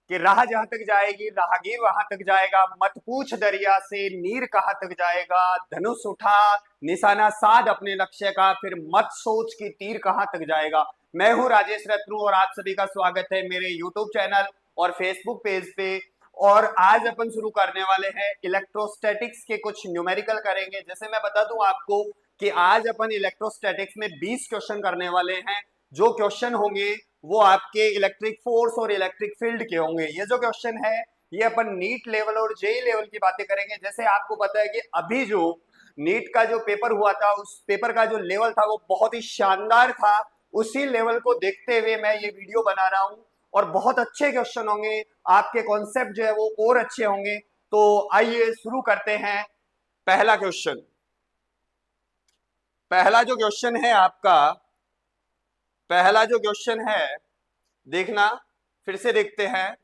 कि राह जहां तक जाएगी राहगीर वहां तक जाएगा, मत पूछ दरिया से नीर कहाँ तक जाएगा, धनुष उठा निशाना साध अपने लक्ष्य का, फिर मत सोच कि तीर कहाँ तक जाएगा। मैं हूं राजेश रत्नू और आप सभी का स्वागत है मेरे यूट्यूब चैनल और फेसबुक पेज पे। और आज अपन शुरू करने वाले हैं इलेक्ट्रोस्टैटिक्स के कुछ न्यूमेरिकल करेंगे। जैसे मैं बता दूं आपको कि आज अपन इलेक्ट्रोस्टैटिक्स में 20 क्वेश्चन करने वाले हैं। जो क्वेश्चन होंगे वो आपके इलेक्ट्रिक फोर्स और इलेक्ट्रिक फील्ड के होंगे। ये जो क्वेश्चन है ये अपन नीट लेवल और जेई लेवल की बातें करेंगे। जैसे आपको पता है कि अभी जो नीट का जो पेपर हुआ था उस पेपर का जो लेवल था वो बहुत ही शानदार था। उसी लेवल को देखते हुए मैं ये वीडियो बना रहा हूं और बहुत अच्छे क्वेश्चन होंगे, आपके कॉन्सेप्ट जो है वो और अच्छे होंगे। तो आइए शुरू करते हैं। पहला क्वेश्चन, पहला जो क्वेश्चन है आपका, पहला जो क्वेश्चन है देखना, फिर से देखते हैं।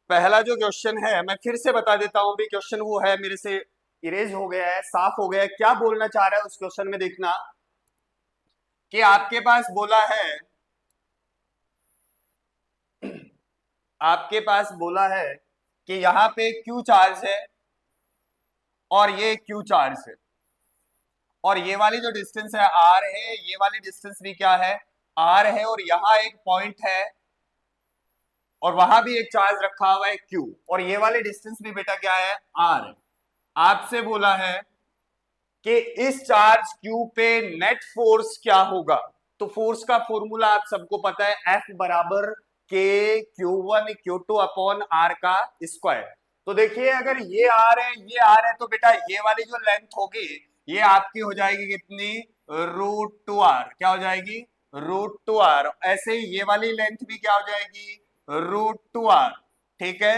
पहला जो क्वेश्चन है मैं फिर से बता देता हूं भी, क्वेश्चन वो है मेरे से इरेज हो गया है, साफ हो गया है। क्या बोलना चाह रहा है उस क्वेश्चन में देखना कि आपके पास बोला है, आपके पास बोला है कि यहां पे क्यू चार्ज है और ये क्यू चार्ज है और ये वाली जो डिस्टेंस है आर है, ये वाली डिस्टेंस भी क्या है, आर है। और यहाँ एक पॉइंट है और वहां भी एक चार्ज रखा हुआ है क्यू, और ये वाली डिस्टेंस भी बेटा क्या है, आर है। आपसे बोला है कि इस चार्ज क्यू पे नेट फोर्स क्या होगा। तो फोर्स का फॉर्मूला आप सबको पता है, एफ बराबर के Q one Q two upon R का स्क्वायर। तो देखिए अगर ये आर है ये आर है तो बेटा ये वाली जो लेंथ होगी ये आपकी हो जाएगी कितनी, रूट टू आर। क्या हो जाएगी, रूट टू आर। ऐसे ही ये वाली लेंथ भी क्या हो जाएगी, रूट टू आर। ठीक है।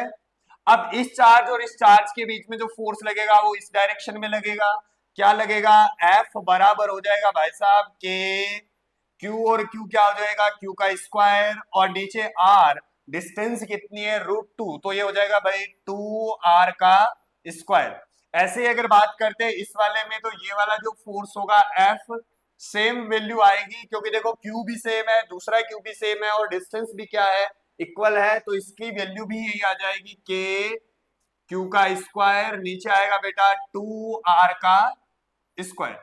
अब इस चार्ज और इस चार्ज के बीच में जो फोर्स लगेगा वो इस डायरेक्शन में लगेगा। क्या लगेगा, एफ बराबर हो जाएगा भाई साहब के क्यू, और क्यू क्या हो जाएगा, क्यू का स्क्वायर, और नीचे आर डिस्टेंस कितनी है, रूट टू, तो ये हो जाएगा भाई टू आर का स्क्वायर। ऐसे ही अगर बात करते हैं इस वाले में, तो ये वाला जो फोर्स होगा एफ सेम वैल्यू आएगी, क्योंकि देखो क्यू भी सेम है, दूसरा क्यू भी सेम है और डिस्टेंस भी क्या है, इक्वल है। तो इसकी वैल्यू भी यही आ जाएगी के क्यू का स्क्वायर, नीचे आएगा बेटा टू आर का स्क्वायर।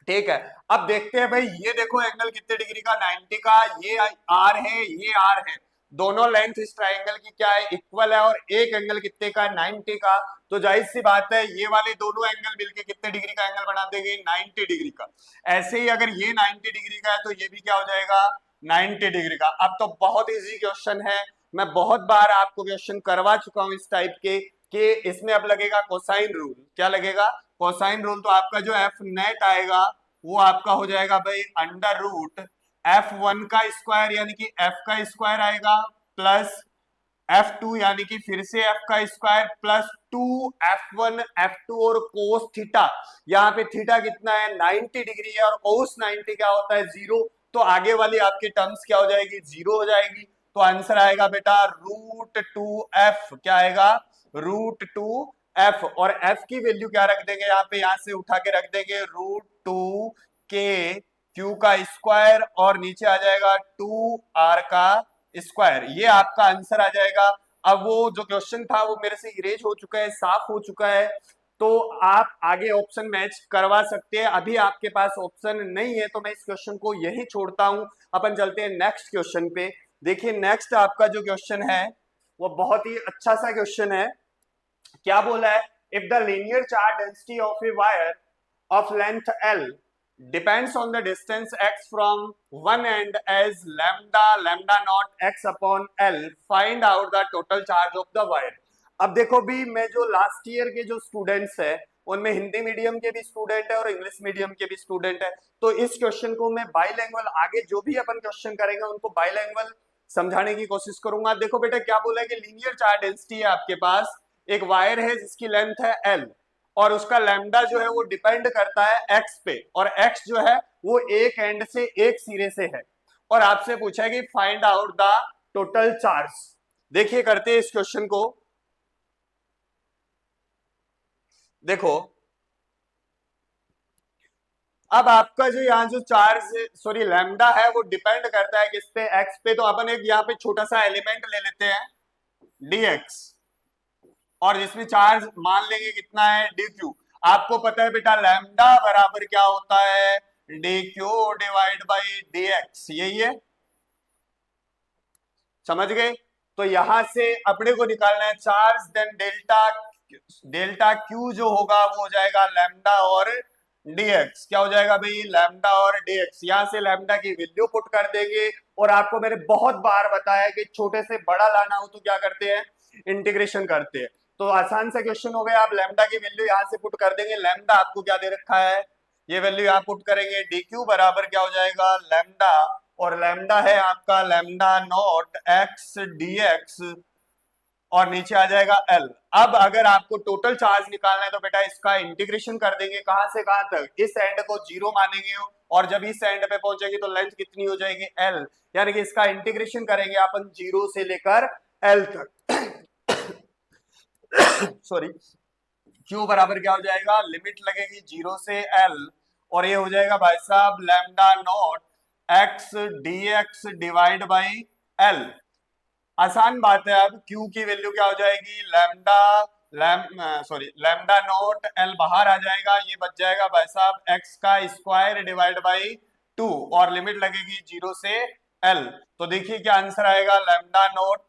ठीक है। अब देखते हैं भाई, ये देखो एंगल कितने डिग्री का, 90 का। ये आर है ये आर है, दोनों लेंथ इस ट्राइंगल की क्या है, इक्वल है। और एक एंगल कितने का, 90 का। तो जाहिर सी बात है ये वाले दोनों एंगल मिलके कितने डिग्री का एंगल बना देंगे, 90 डिग्री का। ऐसे ही अगर ये 90 डिग्री का है तो ये भी क्या हो जाएगा, 90 डिग्री का। अब तो बहुत इजी क्वेश्चन है, मैं बहुत बार आपको क्वेश्चन करवा चुका हूं इस टाइप के, कि इसमें अब लगेगा कोसाइन रूल। क्या लगेगा, कोसाइन रूल। तो आपका जो एफ नेट आएगा वो आपका हो जाएगा भाई अंडर रूट एफ वन का स्क्वायर यानी कि एफ का स्क्वायर आएगा, प्लस एफ टू यानी कि फिर से एफ का square, plus two F one F two, और कोस थीटा, यहाँ पे थीटा कितना है, 90 डिग्री है, और कोस 90 क्या होता है, जीरो। तो आगे वाली आपकी टर्म्स क्या हो जाएगी, जीरो हो जाएगी। तो आंसर आएगा बेटा रूट टू एफ। क्या आएगा, रूट टू एफ। और एफ की वैल्यू क्या रख देंगे यहाँ पे, यहाँ से उठा के रख देंगे रूट टू के क्यू का स्क्वायर, और नीचे आ जाएगा टू आर का स्क्वायर। ये आपका आंसर आ जाएगा। अब वो जो क्वेश्चन था वो मेरे से इरेज हो चुका है, साफ हो चुका है। तो आप आगे ऑप्शन मैच करवा सकते हैं। अभी आपके पास ऑप्शन नहीं है तो मैं इस क्वेश्चन को यही छोड़ता हूं। अपन चलते हैं नेक्स्ट क्वेश्चन पे। देखिए नेक्स्ट आपका जो क्वेश्चन है वो बहुत ही अच्छा सा क्वेश्चन है। क्या बोला है, if the linear charge density of a wire of length L depends on the distance x from one end as lambda naught x upon L, find out the total charge of the wire। अब देखो भी, मैं जो last year के जो students है उनमें Hindi medium के भी स्टूडेंट है और इंग्लिश मीडियम के भी स्टूडेंट है। तो इस क्वेश्चन को मैं बाइलैंग्वेज, आगे जो भी अपन क्वेश्चन करेंगे उनको बाइलैंग्वेज समझाने की कोशिश करूंगा। देखो बेटा क्या बोला है कि लीनियर चार्ज डेंसिटी है आपके पास, एक वायर है जिसकी लेंथ है L, और उसका लैम्डा जो है वो डिपेंड करता है एक्स पे, और एक्स जो है वो एक एंड से एक सिरे से है। और आपसे पूछा है कि find out the total charge. देखिए करते हैं इस क्वेश्चन को। देखो अब आपका जो यहाँ जो चार्ज सॉरी लैम्डा है वो डिपेंड करता है किस पे, एक्स पे। तो अपन एक यहाँ पे छोटा सा एलिमेंट ले लेते हैं dx, और जिसमें चार्ज मान लेंगे कितना है dq। आपको पता है बेटा लैम्डा बराबर क्या होता है, dq डिवाइड बाई dx, यही है, समझ गए। तो यहां से अपने को निकालना है चार्ज, देन डेल्टा क्यू जो होगा वो हो जाएगा लैम्डा और dx। क्या हो जाएगा भाई, लैम्डा और dx। यहां से लैम्डा की वैल्यू पुट कर देंगे। और आपको मैंने बहुत बार बताया कि छोटे से बड़ा लाना हो तो क्या करते हैं, इंटीग्रेशन करते हैं। तो आसान सा क्वेश्चन हो गया, आप लैम्डा की वैल्यू यहां से पुट कर देंगे। लैम्डा आपको क्या दे रखा है, ये वैल्यू यहाँ पुट करेंगे, dq बराबर क्या हो जाएगा लैम्डा, और लैम्डा है आपका लैम्डा नॉट x dx, और नीचे आ जाएगा L। अब अगर आपको टोटल चार्ज निकालना है तो बेटा इसका इंटीग्रेशन कर देंगे, कहां से कहां तक, इस एंड को 0 मानेंगे, और जब इस एंड पे पहुंचेगी तो लेंथ कितनी हो जाएगी L, यानी कि इसका इंटीग्रेशन करेंगे अपन 0 से लेकर L तक। सॉरी, Q बराबर क्या हो जाएगा, लिमिट लगेगी 0 से L, और ये हो जाएगा भाई साहब lambda naught x dx divide by L। आसान बात है। अब Q की वैल्यू क्या हो जाएगी, लैम्डा नोट L बाहर आ जाएगा, ये बच जाएगा भाई साहब x का स्क्वायर डिवाइड बाई 2, और लिमिट लगेगी 0 से L। तो देखिए क्या आंसर आएगा, lambda note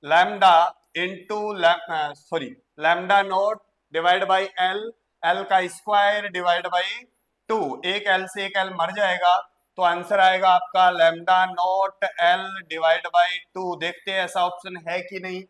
lambda into lambda note divide by L का स्क्वायर डिवाइड बाई 2, एक L से एक L मर जाएगा, तो आंसर आएगा आपका lambda naught L divide by 2। देखते हैं ऐसा ऑप्शन है कि नहीं।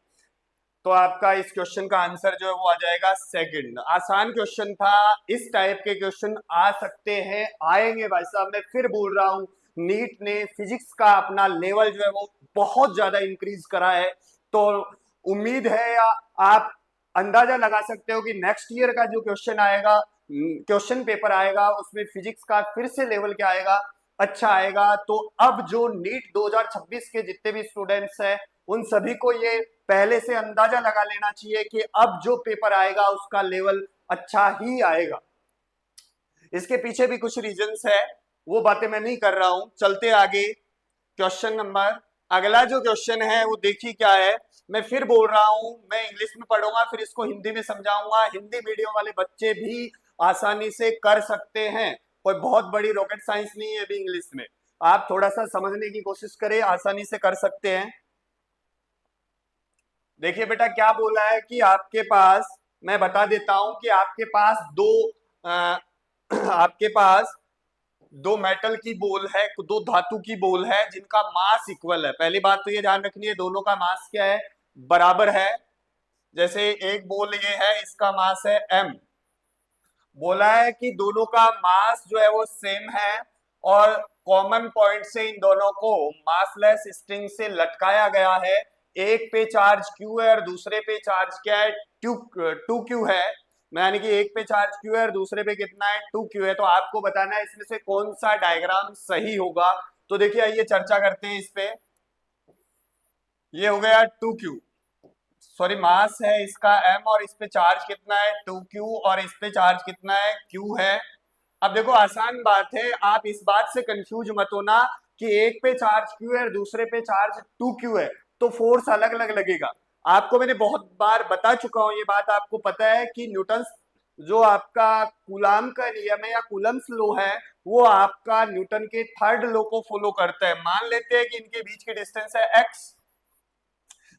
तो आपका इस क्वेश्चन का आंसर जो है वो आ जाएगा सेकंड। आसान क्वेश्चन था, इस टाइप के क्वेश्चन आ सकते हैं, आएंगे भाई साहब। मैं फिर बोल रहा हूँ, नीट ने फिजिक्स का अपना लेवल जो है वो बहुत ज्यादा इंक्रीज करा है। तो उम्मीद है या आप अंदाजा लगा सकते हो कि नेक्स्ट ईयर का जो क्वेश्चन आएगा, क्वेश्चन पेपर आएगा, उसमें फिजिक्स का फिर से लेवल क्या आएगा, अच्छा आएगा। तो अब जो नीट 2026 के जितने भी स्टूडेंट्स हैं उन सभी को ये पहले से अंदाजा लगा लेना चाहिए कि अब जो पेपर आएगा उसका लेवल अच्छा ही आएगा। इसके पीछे भी कुछ रीजंस है, वो बातें मैं नहीं कर रहा हूं। चलते आगे क्वेश्चन नंबर, अगला जो क्वेश्चन है वो देखिए क्या है। मैं फिर बोल रहा हूं, मैं इंग्लिश में पढ़ूंगा फिर इसको हिंदी में समझाऊंगा। हिंदी मीडियम वाले बच्चे भी आसानी से कर सकते हैं, कोई बहुत बड़ी रॉकेट साइंस नहीं है अभी इंग्लिश में। आप थोड़ा सा समझने की कोशिश करें, आसानी से कर सकते हैं। देखिए बेटा क्या बोला है कि आपके पास, मैं बता देता हूं कि आपके पास आपके पास दो मेटल की बोल है, दो धातु की बोल है जिनका मास इक्वल है। पहली बात तो ये ध्यान रखनी है, दोनों का मास क्या है, बराबर है। जैसे एक बोल ये है, इसका मास है m, बोला है कि दोनों का मास जो है वो सेम है, और कॉमन पॉइंट से इन दोनों को मासलेस स्ट्रिंग से लटकाया गया है। एक पे चार्ज q है और दूसरे पे चार्ज क्या है, 2q है। यानी कि एक पे चार्ज q है और दूसरे पे कितना है, 2q है। तो आपको बताना है इसमें से कौन सा डायग्राम सही होगा। तो देखिए आइए चर्चा करते हैं इस पे। ये हो गया 2q, सॉरी मास है इसका m, और इस पे चार्ज कितना है 2q, और इस पे चार्ज कितना है q है। अब देखो आसान बात है, आप इस बात से कंफ्यूज मत होना कि एक पे चार्ज q है और दूसरे पे चार्ज 2q है तो फोर्स अलग अलग लगेगा। आपको मैंने बहुत बार बता चुका हूं ये बात, आपको पता है कि न्यूटन जो आपका कूलाम का नियम है या कूलम्स लॉ है, वो आपका न्यूटन के थर्ड लॉ को फॉलो करता है। मान लेते हैं कि इनके बीच की डिस्टेंस है x,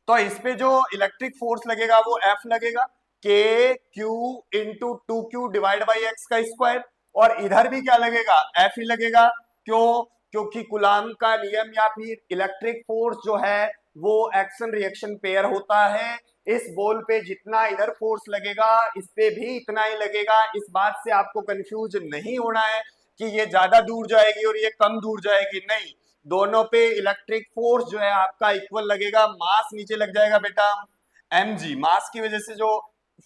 तो इस पे जो इलेक्ट्रिक फोर्स लगेगा वो F लगेगा, के Q into 2q divide by x का स्क्वायर, और इधर भी क्या लगेगा, F ही लगेगा। क्यों, क्योंकि कूलाम का नियम या फिर इलेक्ट्रिक फोर्स जो है वो एक्शन रिएक्शन पेयर होता है। इस बॉल पे जितना इधर फोर्स लगेगा इस पे भी इतना ही लगेगा। इस बात से आपको कंफ्यूज नहीं होना है कि ये ज्यादा दूर जाएगी और ये कम दूर जाएगी, नहीं, दोनों पे इलेक्ट्रिक फोर्स जो है आपका इक्वल लगेगा। मास नीचे लग जाएगा बेटा mg, मास की वजह से जो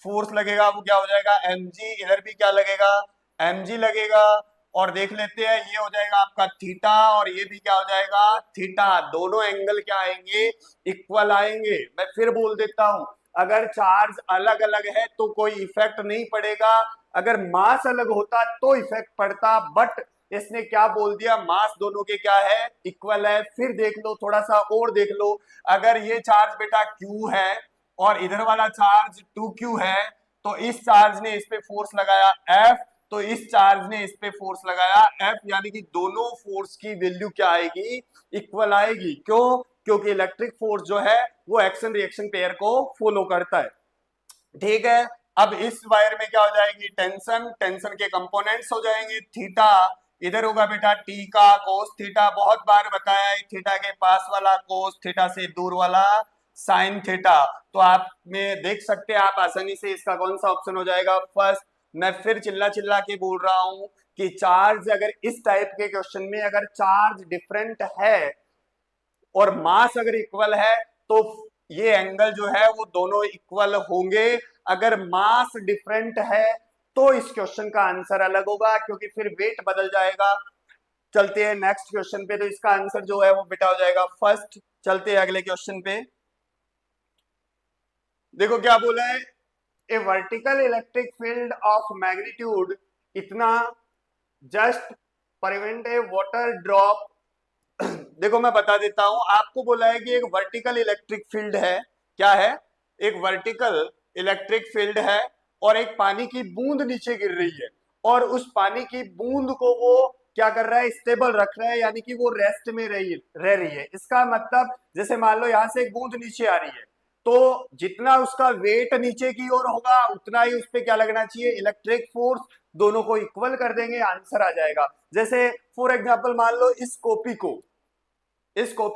फोर्स लगेगा वो क्या हो जाएगा mg, इधर भी क्या लगेगा mg लगेगा। और देख लेते हैं, ये हो जाएगा आपका थीटा और ये भी क्या हो जाएगा थीटा। दोनों एंगल क्या आएंगे, इक्वल आएंगे। मैं फिर बोल देता हूं, अगर चार्ज अलग अलग है तो कोई इफेक्ट नहीं पड़ेगा। अगर मास अलग होता तो इफेक्ट पड़ता, बट इसने क्या बोल दिया, मास दोनों के क्या है, इक्वल है। फिर देख लो, थोड़ा सा और देख लो, अगर ये चार्ज बेटा Q है और इधर वाला चार्ज 2Q है, तो इस चार्ज ने इस पे फोर्स लगाया F, तो इस चार्ज ने इस पे फोर्स लगाया F, यानी कि दोनों फोर्स की वैल्यू क्या आएगी, इक्वल आएगी। क्यों? क्योंकि इलेक्ट्रिक फोर्स जो है वो एक्शन रिएक्शन पेयर को फॉलो करता है। ठीक है, अब इस वायर में क्या हो जाएगी, टेंशन, टेंशन के कंपोनेंट्स हो जाएंगे, थीटा इधर होगा बेटा टी का कोस थीटा, बहुत बार बताया है, थीटा के पास वाला कोस, थीटा से दूर वाला साइन थीटा। तो आप में देख सकते हैं आप आसानी से, इसका कौन सा ऑप्शन हो जाएगा, फर्स्ट। मैं फिर चिल्ला चिल्ला के बोल रहा हूं कि चार्ज अगर इस टाइप के क्वेश्चन में अगर चार्ज डिफरेंट है और मास अगर इक्वल है तो ये एंगल जो है वो दोनों इक्वल होंगे। अगर मास डिफरेंट है तो इस क्वेश्चन का आंसर अलग होगा, क्योंकि फिर वेट बदल जाएगा। चलते हैं नेक्स्ट क्वेश्चन पे, तो इसका आंसर जो है वो बेटा हो जाएगा फर्स्ट। चलते हैं अगले क्वेश्चन पे। देखो क्या बोला है, a vertical electric field of magnitude इतना just prevent a water drop. देखो मैं बता देता हूं, आपको बोला है कि एक वर्टिकल इलेक्ट्रिक फील्ड है, क्या है, एक वर्टिकल इलेक्ट्रिक फील्ड है और एक पानी की बूंद नीचे गिर रही है, और उस पानी की बूंद को वो क्या कर रहा है, स्टेबल रख रहा है, यानी कि वो रेस्ट में रह रही है। इसका मतलब जैसे मान लो यहां से एक बूंद नीचे आ रही है, तो जितना उसका वेट नीचे की ओर होगा उतना ही उस पर क्या लगना चाहिए, इलेक्ट्रिक फोर्स। दोनों को इक्वल कर देंगे, आंसर आ जाएगा। जैसे फॉर एग्जांपल मान लो इस कॉपी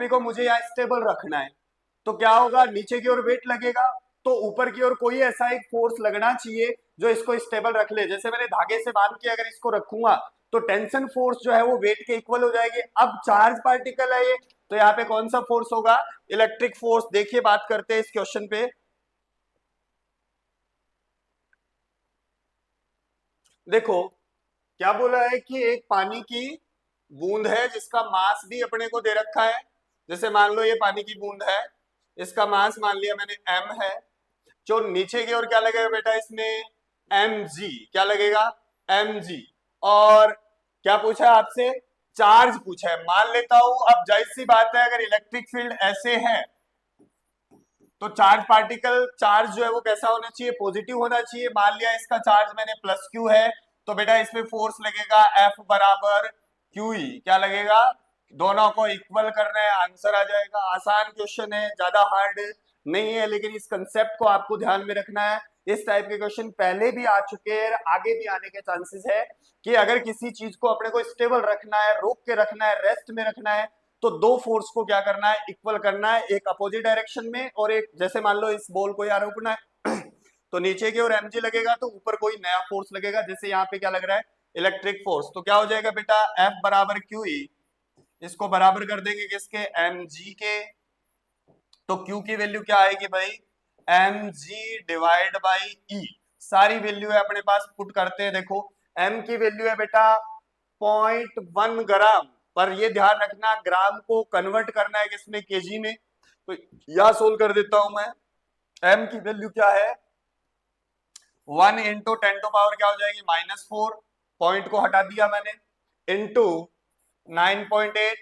को मुझे यहाँ स्टेबल रखना है, तो क्या होगा, नीचे की ओर वेट लगेगा, तो ऊपर की ओर कोई ऐसा एक फोर्स लगना चाहिए जो इसको स्टेबल रख ले। जैसे मैंने धागे से बांध के अगर इसको रखूंगा तो टेंशन फोर्स जो है वो वेट के इक्वल हो जाएगी। अब चार्ज पार्टिकल है ये, तो यहाँ पे कौन सा फोर्स होगा, इलेक्ट्रिक फोर्स। देखिए बात करते हैं इस क्वेश्चन पे। देखो क्या बोला है कि एक पानी की बूंद है जिसका मास भी अपने को दे रखा है। जैसे मान लो ये पानी की बूंद है, इसका मास मान लिया मैंने m है। जो नीचे की ओर क्या लगेगा बेटा, इसमें mg, क्या लगेगा, mg। और क्या पूछा है आपसे, चार्ज पूछा है। मान लेता हूं, अब जाहिर सी बात है अगर इलेक्ट्रिक फील्ड ऐसे है तो चार्ज पार्टिकल चार्ज जो है वो कैसा होना चाहिए, पॉजिटिव होना चाहिए। मान लिया इसका चार्ज मैंने प्लस क्यू है, तो बेटा इसमें फोर्स लगेगा F बराबर QE, क्या लगेगा, दोनों को इक्वल करना है, आंसर आ जाएगा। आसान क्वेश्चन है, ज्यादा हार्ड नहीं है, लेकिन इस कंसेप्ट को आपको ध्यान में रखना है। इस टाइप के क्वेश्चन पहले भी आ चुके हैं, आगे भी आने के चांसेस है कि अगर किसी चीज को अपने को स्टेबल रखना है, रोक के रखना है, रेस्ट में रखना है, तो दो फोर्स को क्या करना है, इक्वल करना है, एक अपोजिट डायरेक्शन में और एक, जैसे मान लो इस बॉल को यहाँ रोकना है तो नीचे की ओर mg लगेगा तो ऊपर कोई नया फोर्स लगेगा। जैसे यहाँ पे क्या लग रहा है, इलेक्ट्रिक फोर्स। तो क्या हो जाएगा बेटा, F बराबर QE, इसको बराबर कर देंगे किसके, mg के। तो Q की वैल्यू क्या आएगी भाई, mg डिवाइड बाई E। सारी वैल्यू है अपने पास, पुट करते हैं। देखो m की वैल्यू है बेटा 0.1 ग्राम, पर ये ध्यान रखना ग्राम को कन्वर्ट करना है किसमें, केजी में। तो यह सोल्व कर देता हूं मैं। m की वैल्यू क्या है, 1 इंटू 10⁻, क्या हो जाएगी, -4, पॉइंट को हटा दिया मैंने, into 9.8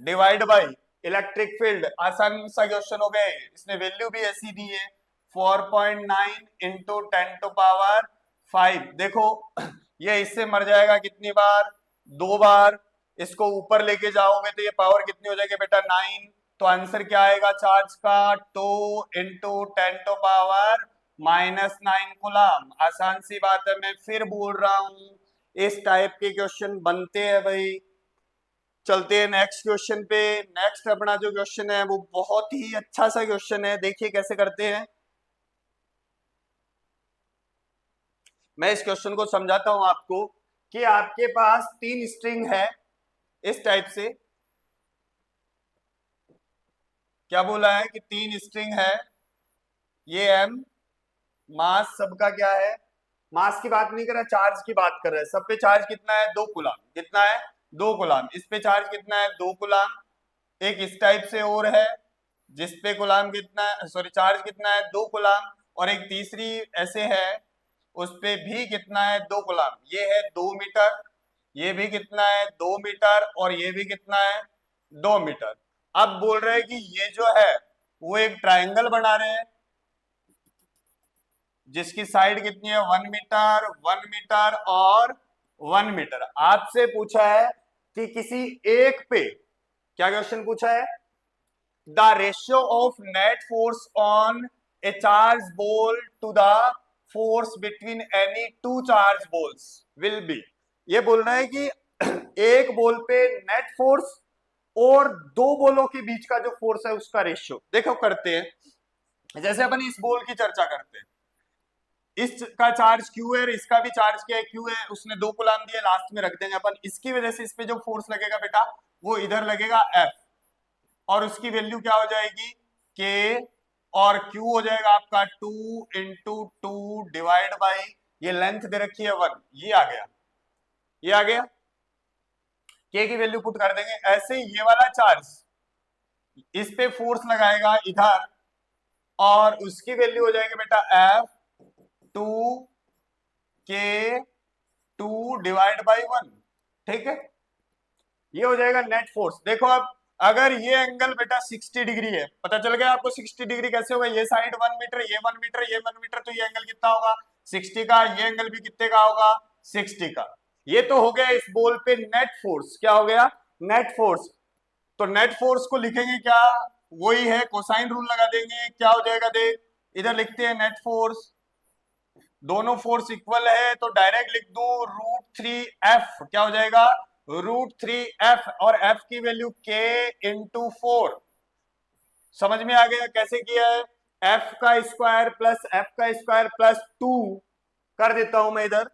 divide by electric field. आसान सा क्वेश्चन हो गए, इसने वैल्यू भी ऐसी दी है, 4.9 इंटू 10⁵। देखो ये इससे मर जाएगा कितनी बार, 2 बार। इसको ऊपर लेके जाओगे तो ये पावर कितनी हो जाएगी बेटा, 9। तो आंसर क्या आएगा चार्ज का, 2 इंटू 10⁻⁻⁹ कूलम। आसान सी बात है, मैं फिर बोल रहा हूं इस टाइप के क्वेश्चन बनते हैं भाई। चलते हैं नेक्स्ट क्वेश्चन पे। नेक्स्ट अपना जो क्वेश्चन है वो बहुत ही अच्छा सा क्वेश्चन है, देखिए कैसे करते हैं। मैं इस क्वेश्चन को समझाता हूं आपको कि आपके पास 3 स्ट्रिंग है इस टाइप से। क्या बोला है कि 3 स्ट्रिंग है, ये m, मास सबका क्या है, मास की बात नहीं कर रहा, चार्ज की बात कर रहे हैं। सब पे चार्ज कितना है, 2 कूलम। कितना है, 2 कूलम। इस पे चार्ज कितना है, 2 कूलम। एक इस टाइप से और है जिसपे कूलम कितना है, सॉरी चार्ज कितना है, 2 कूलम। और एक तीसरी ऐसे है उस पे भी कितना है 2 कूलम। ये है 2 मीटर, ये भी कितना है 2 मीटर, और ये भी कितना है 2 मीटर। अब बोल रहे हैं कि ये जो है वो एक ट्रायंगल बना रहे हैं जिसकी साइड कितनी है 1 मीटर, 1 मीटर और 1 मीटर। आपसे पूछा है कि किसी एक पे, क्या क्वेश्चन पूछा है, the ratio of net force on a charge ball to the force between any two charge balls will be. ये बोल रहा है कि एक बॉल पे नेट फोर्स और दो बॉलों के बीच का जो फोर्स है उसका रेशियो। देखो करते हैं, जैसे अपन इस बॉल की चर्चा करते हैं, इसका चार्ज क्यू है, इसका भी चार्ज क्या है क्यू है, उसने 2 कूलम दिए, लास्ट में रख देंगे अपन। इसकी वजह से इस पे जो फोर्स लगेगा बेटा वो इधर लगेगा एफ, और उसकी वैल्यू क्या हो जाएगी के, और क्यू हो जाएगा आपका 2 इंटू 2 डिवाइड बाई, ये लेंथ दे रखी है 1, ये आ गया, ये आ गया। के की वैल्यू पुट कर देंगे। ऐसे ही ये वाला चार्ज इस पे फोर्स लगाएगा इधर, और उसकी वैल्यू हो जाएगी बेटा एफ 2 के 2 डिवाइड बाई 1। ठीक है, ये हो जाएगा नेट फोर्स। देखो अब अगर ये एंगल बेटा 60 डिग्री है, पता चल गया आपको 60 डिग्री कैसे होगा, ये साइड 1 मीटर, ये 1 मीटर, ये 1 मीटर, तो ये एंगल कितना होगा 60 का, ये एंगल भी कितने का होगा 60 का। ये तो हो गया इस बॉल पे नेट फोर्स, क्या हो गया नेट फोर्स। तो नेट फोर्स को लिखेंगे क्या, वही है कोसाइन रूल लगा देंगे, क्या हो जाएगा देख, इधर लिखते हैं नेट फोर्स, दोनों फोर्स इक्वल है तो डायरेक्ट लिख दू √3F, क्या हो जाएगा √3F, और F की वैल्यू K इंटू 4। समझ में आ गया कैसे किया है, F का स्क्वायर प्लस F का स्क्वायर प्लस 2 कर देता हूं मैं इधर,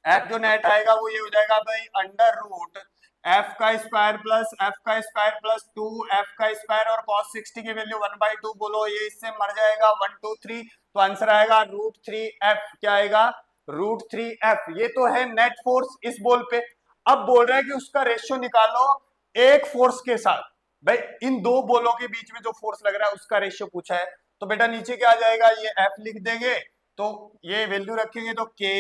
F जो नेट आएगा वो ये हो जाएगा भाई अंडर रूट F का स्क्वायर प्लस F का स्क्वायर प्लस 2 F का स्क्वायर, और cos 60 की वैल्यू 1/2 बोलो, ये इससे मर जाएगा 1 2 3, तो आंसर आएगा √3F, क्या आएगा √3F। ये तो है नेट फोर्स इस बॉल पे। अब बोल रहा है कि उसका रेशियो निकालो एक फोर्स के साथ, भाई इन दो बॉलों के बीच में जो फोर्स लग रहा है उसका रेशियो पूछा है, तो बेटा नीचे क्या आ जाएगा, ये F लिख देंगे, तो ये वैल्यू रखेंगे तो K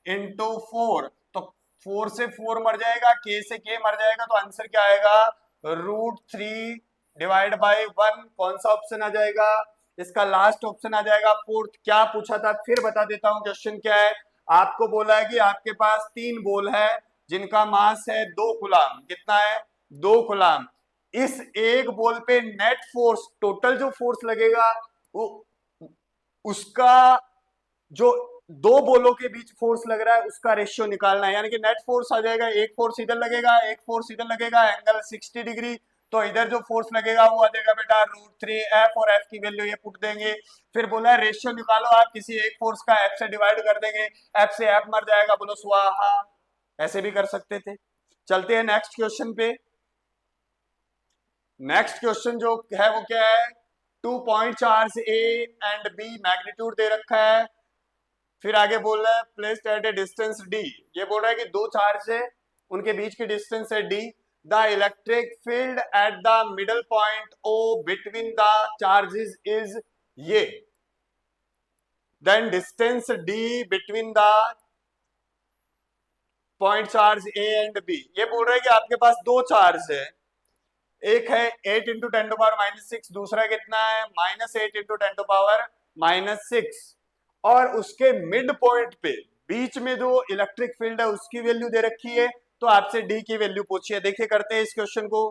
इंटू 4, तो 4 से 4 मर जाएगा, K से K मर जाएगा, तो आंसर क्या आएगा √3 डिवाइड बाई 1। कौन सा ऑप्शन आ जाएगा, इसका लास्ट ऑप्शन आ जाएगा फोर्थ। क्या पूछा था फिर बता देता हूं, क्वेश्चन क्या है, आपको बोला है कि आपके पास 3 बॉल है जिनका मास है 2 कूलम, कितना है 2 कूलम। इस एक बॉल पे नेट फोर्स, टोटल जो फोर्स लगेगा वो उसका जो दो बॉलों के बीच फोर्स लग रहा है उसका रेशियो निकालना है, यानी कि नेट फोर्स आ जाएगा, एक फोर्स इधर लगेगा, एक फोर्स इधर लगेगा, एंगल 60 डिग्री, तो इधर जो फोर्स लगेगा वो आ जाएगा बेटा √3F, और F की वैल्यू ये पुट देंगे। फिर बोला है रेशियो निकालो आप किसी एक फोर्स का, F से डिवाइड कर देंगे, F से F मर जाएगा, बोलो स्वाहा, ऐसे भी कर सकते थे। चलते हैं नेक्स्ट क्वेश्चन पे। नेक्स्ट क्वेश्चन जो है वो क्या है, 2 point charge A and B, magnitude दे रखा है, फिर आगे बोल रहा है placed at a distance D। ये बोल रहा है कि दो चार्ज है उनके बीच की डिस्टेंस है D, the electric field at the middle point O between the charges is ये, then distance D between the point charge A and B। ये बोल रहा है कि आपके पास दो चार्ज है, एक है 8 इंटू 10⁻⁻6, दूसरा कितना है -8 इंटू 10⁻⁻6, और उसके मिड पॉइंट पे बीच में जो इलेक्ट्रिक फील्ड है उसकी वैल्यू दे रखी है, तो आपसे डी की वैल्यू पूछी है। देखिए करते हैं इस क्वेश्चन को,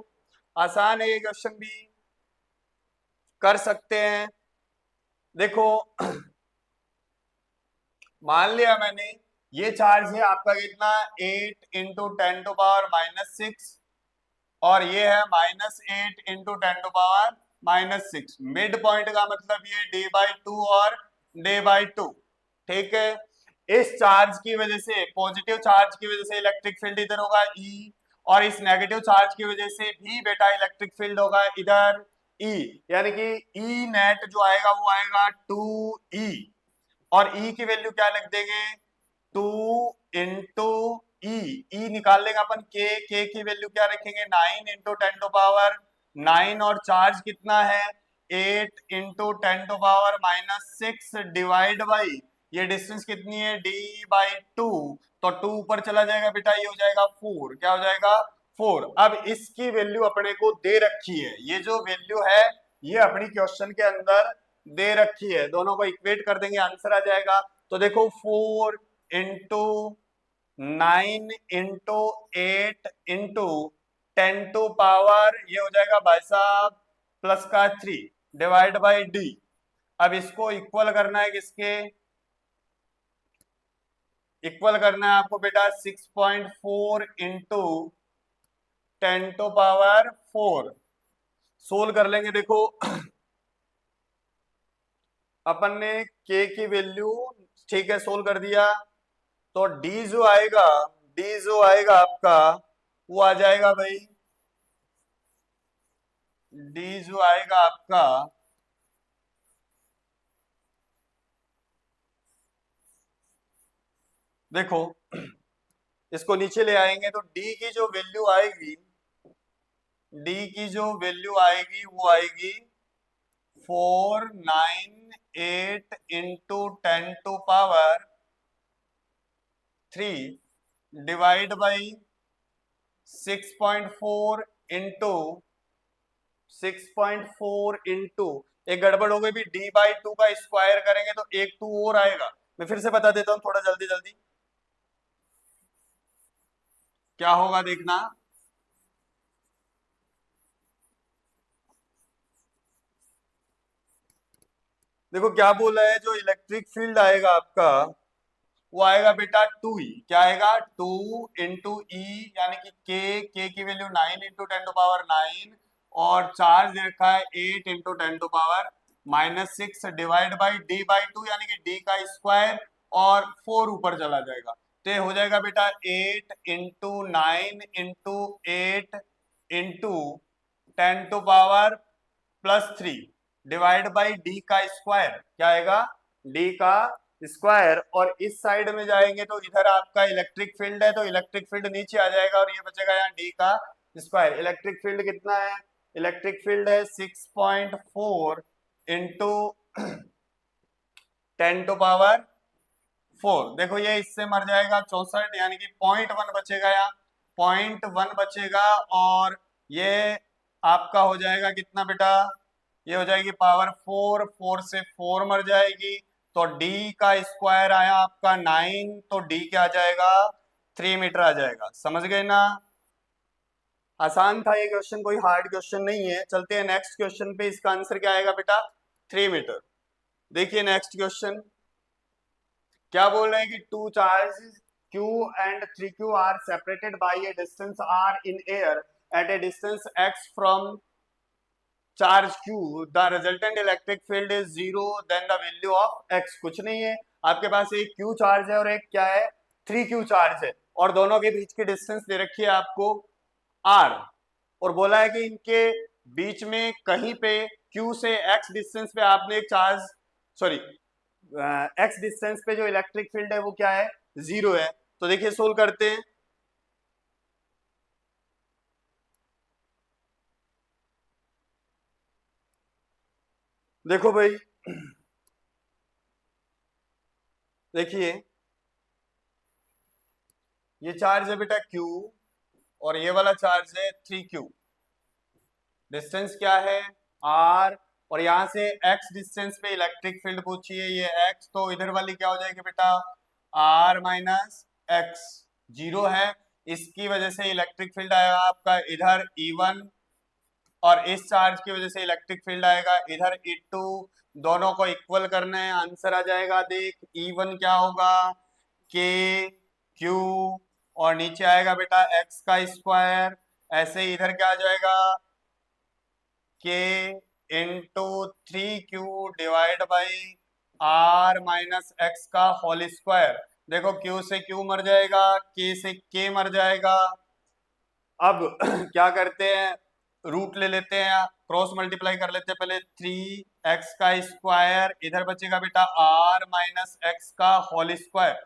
आसान है ये क्वेश्चन भी, कर सकते हैं। देखो मान लिया मैंने ये चार्ज है आपका कितना 8 इंटू 10⁻⁻6, और ये है -8 इंटू 10⁻⁻6। मिड पॉइंट का मतलब ये d/2 और d/2, ठीक है। इस चार्ज की वजह से, पॉजिटिव चार्ज की वजह से इलेक्ट्रिक फील्ड इधर होगा E, और इस नेगेटिव चार्ज की वजह से भी बेटा इलेक्ट्रिक फील्ड होगा इधर E, यानी कि E नेट जो आएगा वो आएगा 2E, और E की वैल्यू क्या लिख देंगे 2 इंटू ई निकाल लेंगे अपन, के की वैल्यू क्या रखेंगे 9 इंटू 10⁻9, और चार्ज कितना है 8 इंटू 10⁻⁻6 डिवाइड बाई ये डिस्टेंस कितनी है d/2, तो 2 ऊपर चला जाएगा बेटा, ये हो जाएगा 4, क्या हो जाएगा 4। अब इसकी वैल्यू अपने को दे रखी है, ये जो वैल्यू है ये अपनी क्वेश्चन के अंदर दे रखी है, दोनों को इक्वेट कर देंगे आंसर आ जाएगा। तो देखो 4 into 9 into 8 into 10 to power, ये हो जाएगा भाई साहब प्लस का 3 डिवाइड बाई डी। अब इसको इक्वल करना है किसके, इक्वल करना है आपको बेटा 6.4 इंटू 10 टू पावर 4। सोल्व कर लेंगे, देखो अपन ने k की वैल्यू ठीक है सोल्व कर दिया, तो d जो आएगा, d जो आएगा आपका वो आ जाएगा भाई, d जो आएगा आपका देखो इसको नीचे ले आएंगे तो d की जो वैल्यू आएगी, d की जो वैल्यू आएगी वो आएगी 498 into 10 to power 3 divide by 6.4 into 6.4 into, एक गड़बड़ हो गई भी, d/2 का स्क्वायर करेंगे तो एक 2 और आएगा। मैं फिर से बता देता हूं थोड़ा जल्दी जल्दी क्या होगा देखना। देखो क्या बोला है, जो इलेक्ट्रिक फील्ड आएगा आपका वो आएगा बेटा 2 ही, क्या आएगा 2 इंटू ई, यानी कि के की वैल्यू 9 इंटू 10 टू पावर 9, और चार्ज दे रखा है 8 into 10 to power -6 divide by d/2, यानी कि d का स्क्वायर, और 4 ऊपर चला जाएगा तो ये हो जाएगा बेटा 8 into 9 into 8 into 10 to power +3 divide by D का स्क्वायर, क्या आएगा डी का स्क्वायर। और इस साइड में जाएंगे तो इधर आपका इलेक्ट्रिक फील्ड है, तो इलेक्ट्रिक फील्ड नीचे आ जाएगा और ये बचेगा यहाँ डी का स्क्वायर। इलेक्ट्रिक फील्ड कितना है, इलेक्ट्रिक फील्ड है 6.4 इंटू 10 टू पावर 4। देखो ये इससे मर जाएगा 64, यानी कि 0.1 बचेगा, यहाँ 0.1 बचेगा, और ये आपका हो जाएगा कितना बेटा, ये हो जाएगी पावर 4, 4 से 4 मर जाएगी, तो d का स्क्वायर आया आपका 9, तो d क्या आ जाएगा 3 मीटर आ जाएगा। समझ गए ना, आसान था ये क्वेश्चन, कोई हार्ड क्वेश्चन नहीं है। चलते हैं नेक्स्ट क्वेश्चन पे, इसका आंसर क्या आएगा बेटा 3 मीटर। देखिए नेक्स्ट क्वेश्चन क्या बोल रहे हैं कि two charges q and 3q are separated by a distance r in air at a distance x from charge q, the resultant electric field is 0, then the value of x। कुछ नहीं है, आपके पास एक q चार्ज है और एक क्या है 3q चार्ज है, और दोनों के बीच की डिस्टेंस दे रखी है आपको r, और बोला है कि इनके बीच में कहीं पे q से x डिस्टेंस पे आपने एक चार्ज, सॉरी x डिस्टेंस पे जो इलेक्ट्रिक फील्ड है वो क्या है 0 है। तो देखिए सोल्व करते हैं, देखो भाई देखिए ये चार्ज है बेटा q और ये वाला चार्ज है 3q, डिस्टेंस क्या है r, और यहां से x डिस्टेंस पे इलेक्ट्रिक फील्ड पूछी है, ये x, तो इधर वाली क्या हो जाएगी बेटा r माइनस x, 0 है, इसकी वजह से इलेक्ट्रिक फील्ड आएगा आपका इधर E1, और इस चार्ज की वजह से इलेक्ट्रिक फील्ड आएगा इधर E2, दोनों को इक्वल करना है, आंसर आ जाएगा देख E1 क्या होगा k q, और नीचे आएगा बेटा x का स्क्वायर, ऐसे ही इधर क्या आ जाएगा k into 3q divide by r minus x का होल स्क्वायर। देखो q से q मर जाएगा, k से k मर जाएगा। अब क्या करते हैं, रूट ले लेते हैं, क्रॉस मल्टीप्लाई कर लेते हैं पहले, 3x का स्क्वायर, इधर बचेगा बेटा r माइनस x का होल स्क्वायर।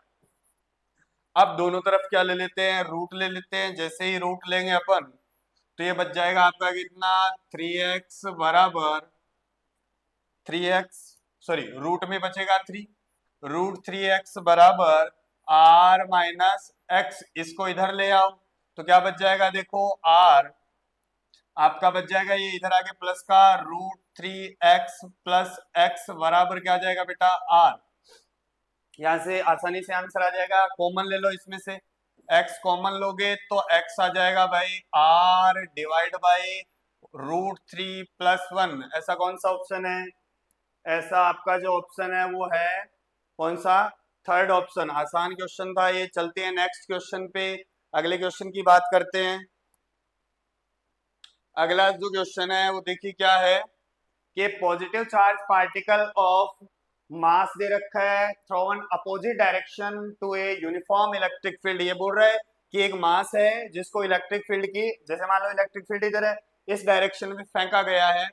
अब दोनों तरफ क्या ले लेते हैं, रूट ले लेते हैं, जैसे ही रूट लेंगे अपन तो ये बच जाएगा आपका कितना 3x बराबर 3x, सॉरी रूट में बचेगा 3, √3x बराबर r माइनस एक्स, इसको इधर ले आओ तो क्या बच जाएगा, देखो r आपका बच जाएगा, ये इधर आके प्लस का √3x प्लस x बराबर क्या आ जाएगा बेटा r। यहां से आसानी से आंसर आ जाएगा, कॉमन ले लो इसमें से, x कॉमन लोगे तो x आ जाएगा भाई r डिवाइड बाई √3 + 1। ऐसा कौन सा ऑप्शन है, ऐसा आपका जो ऑप्शन है वो है कौन सा, थर्ड ऑप्शन। आसान क्वेश्चन था ये। चलते हैं नेक्स्ट क्वेश्चन पे, अगले क्वेश्चन की बात करते हैं। अगला जो क्वेश्चन है वो देखिए क्या है कि positive charge particle of mass दे रखा है thrown opposite direction to a uniform electric field. ये बोल रहा है कि एक मास है जिसको इलेक्ट्रिक फील्ड की, जैसे मान लो इलेक्ट्रिक फील्ड इधर है, इस डायरेक्शन में फेंका गया है,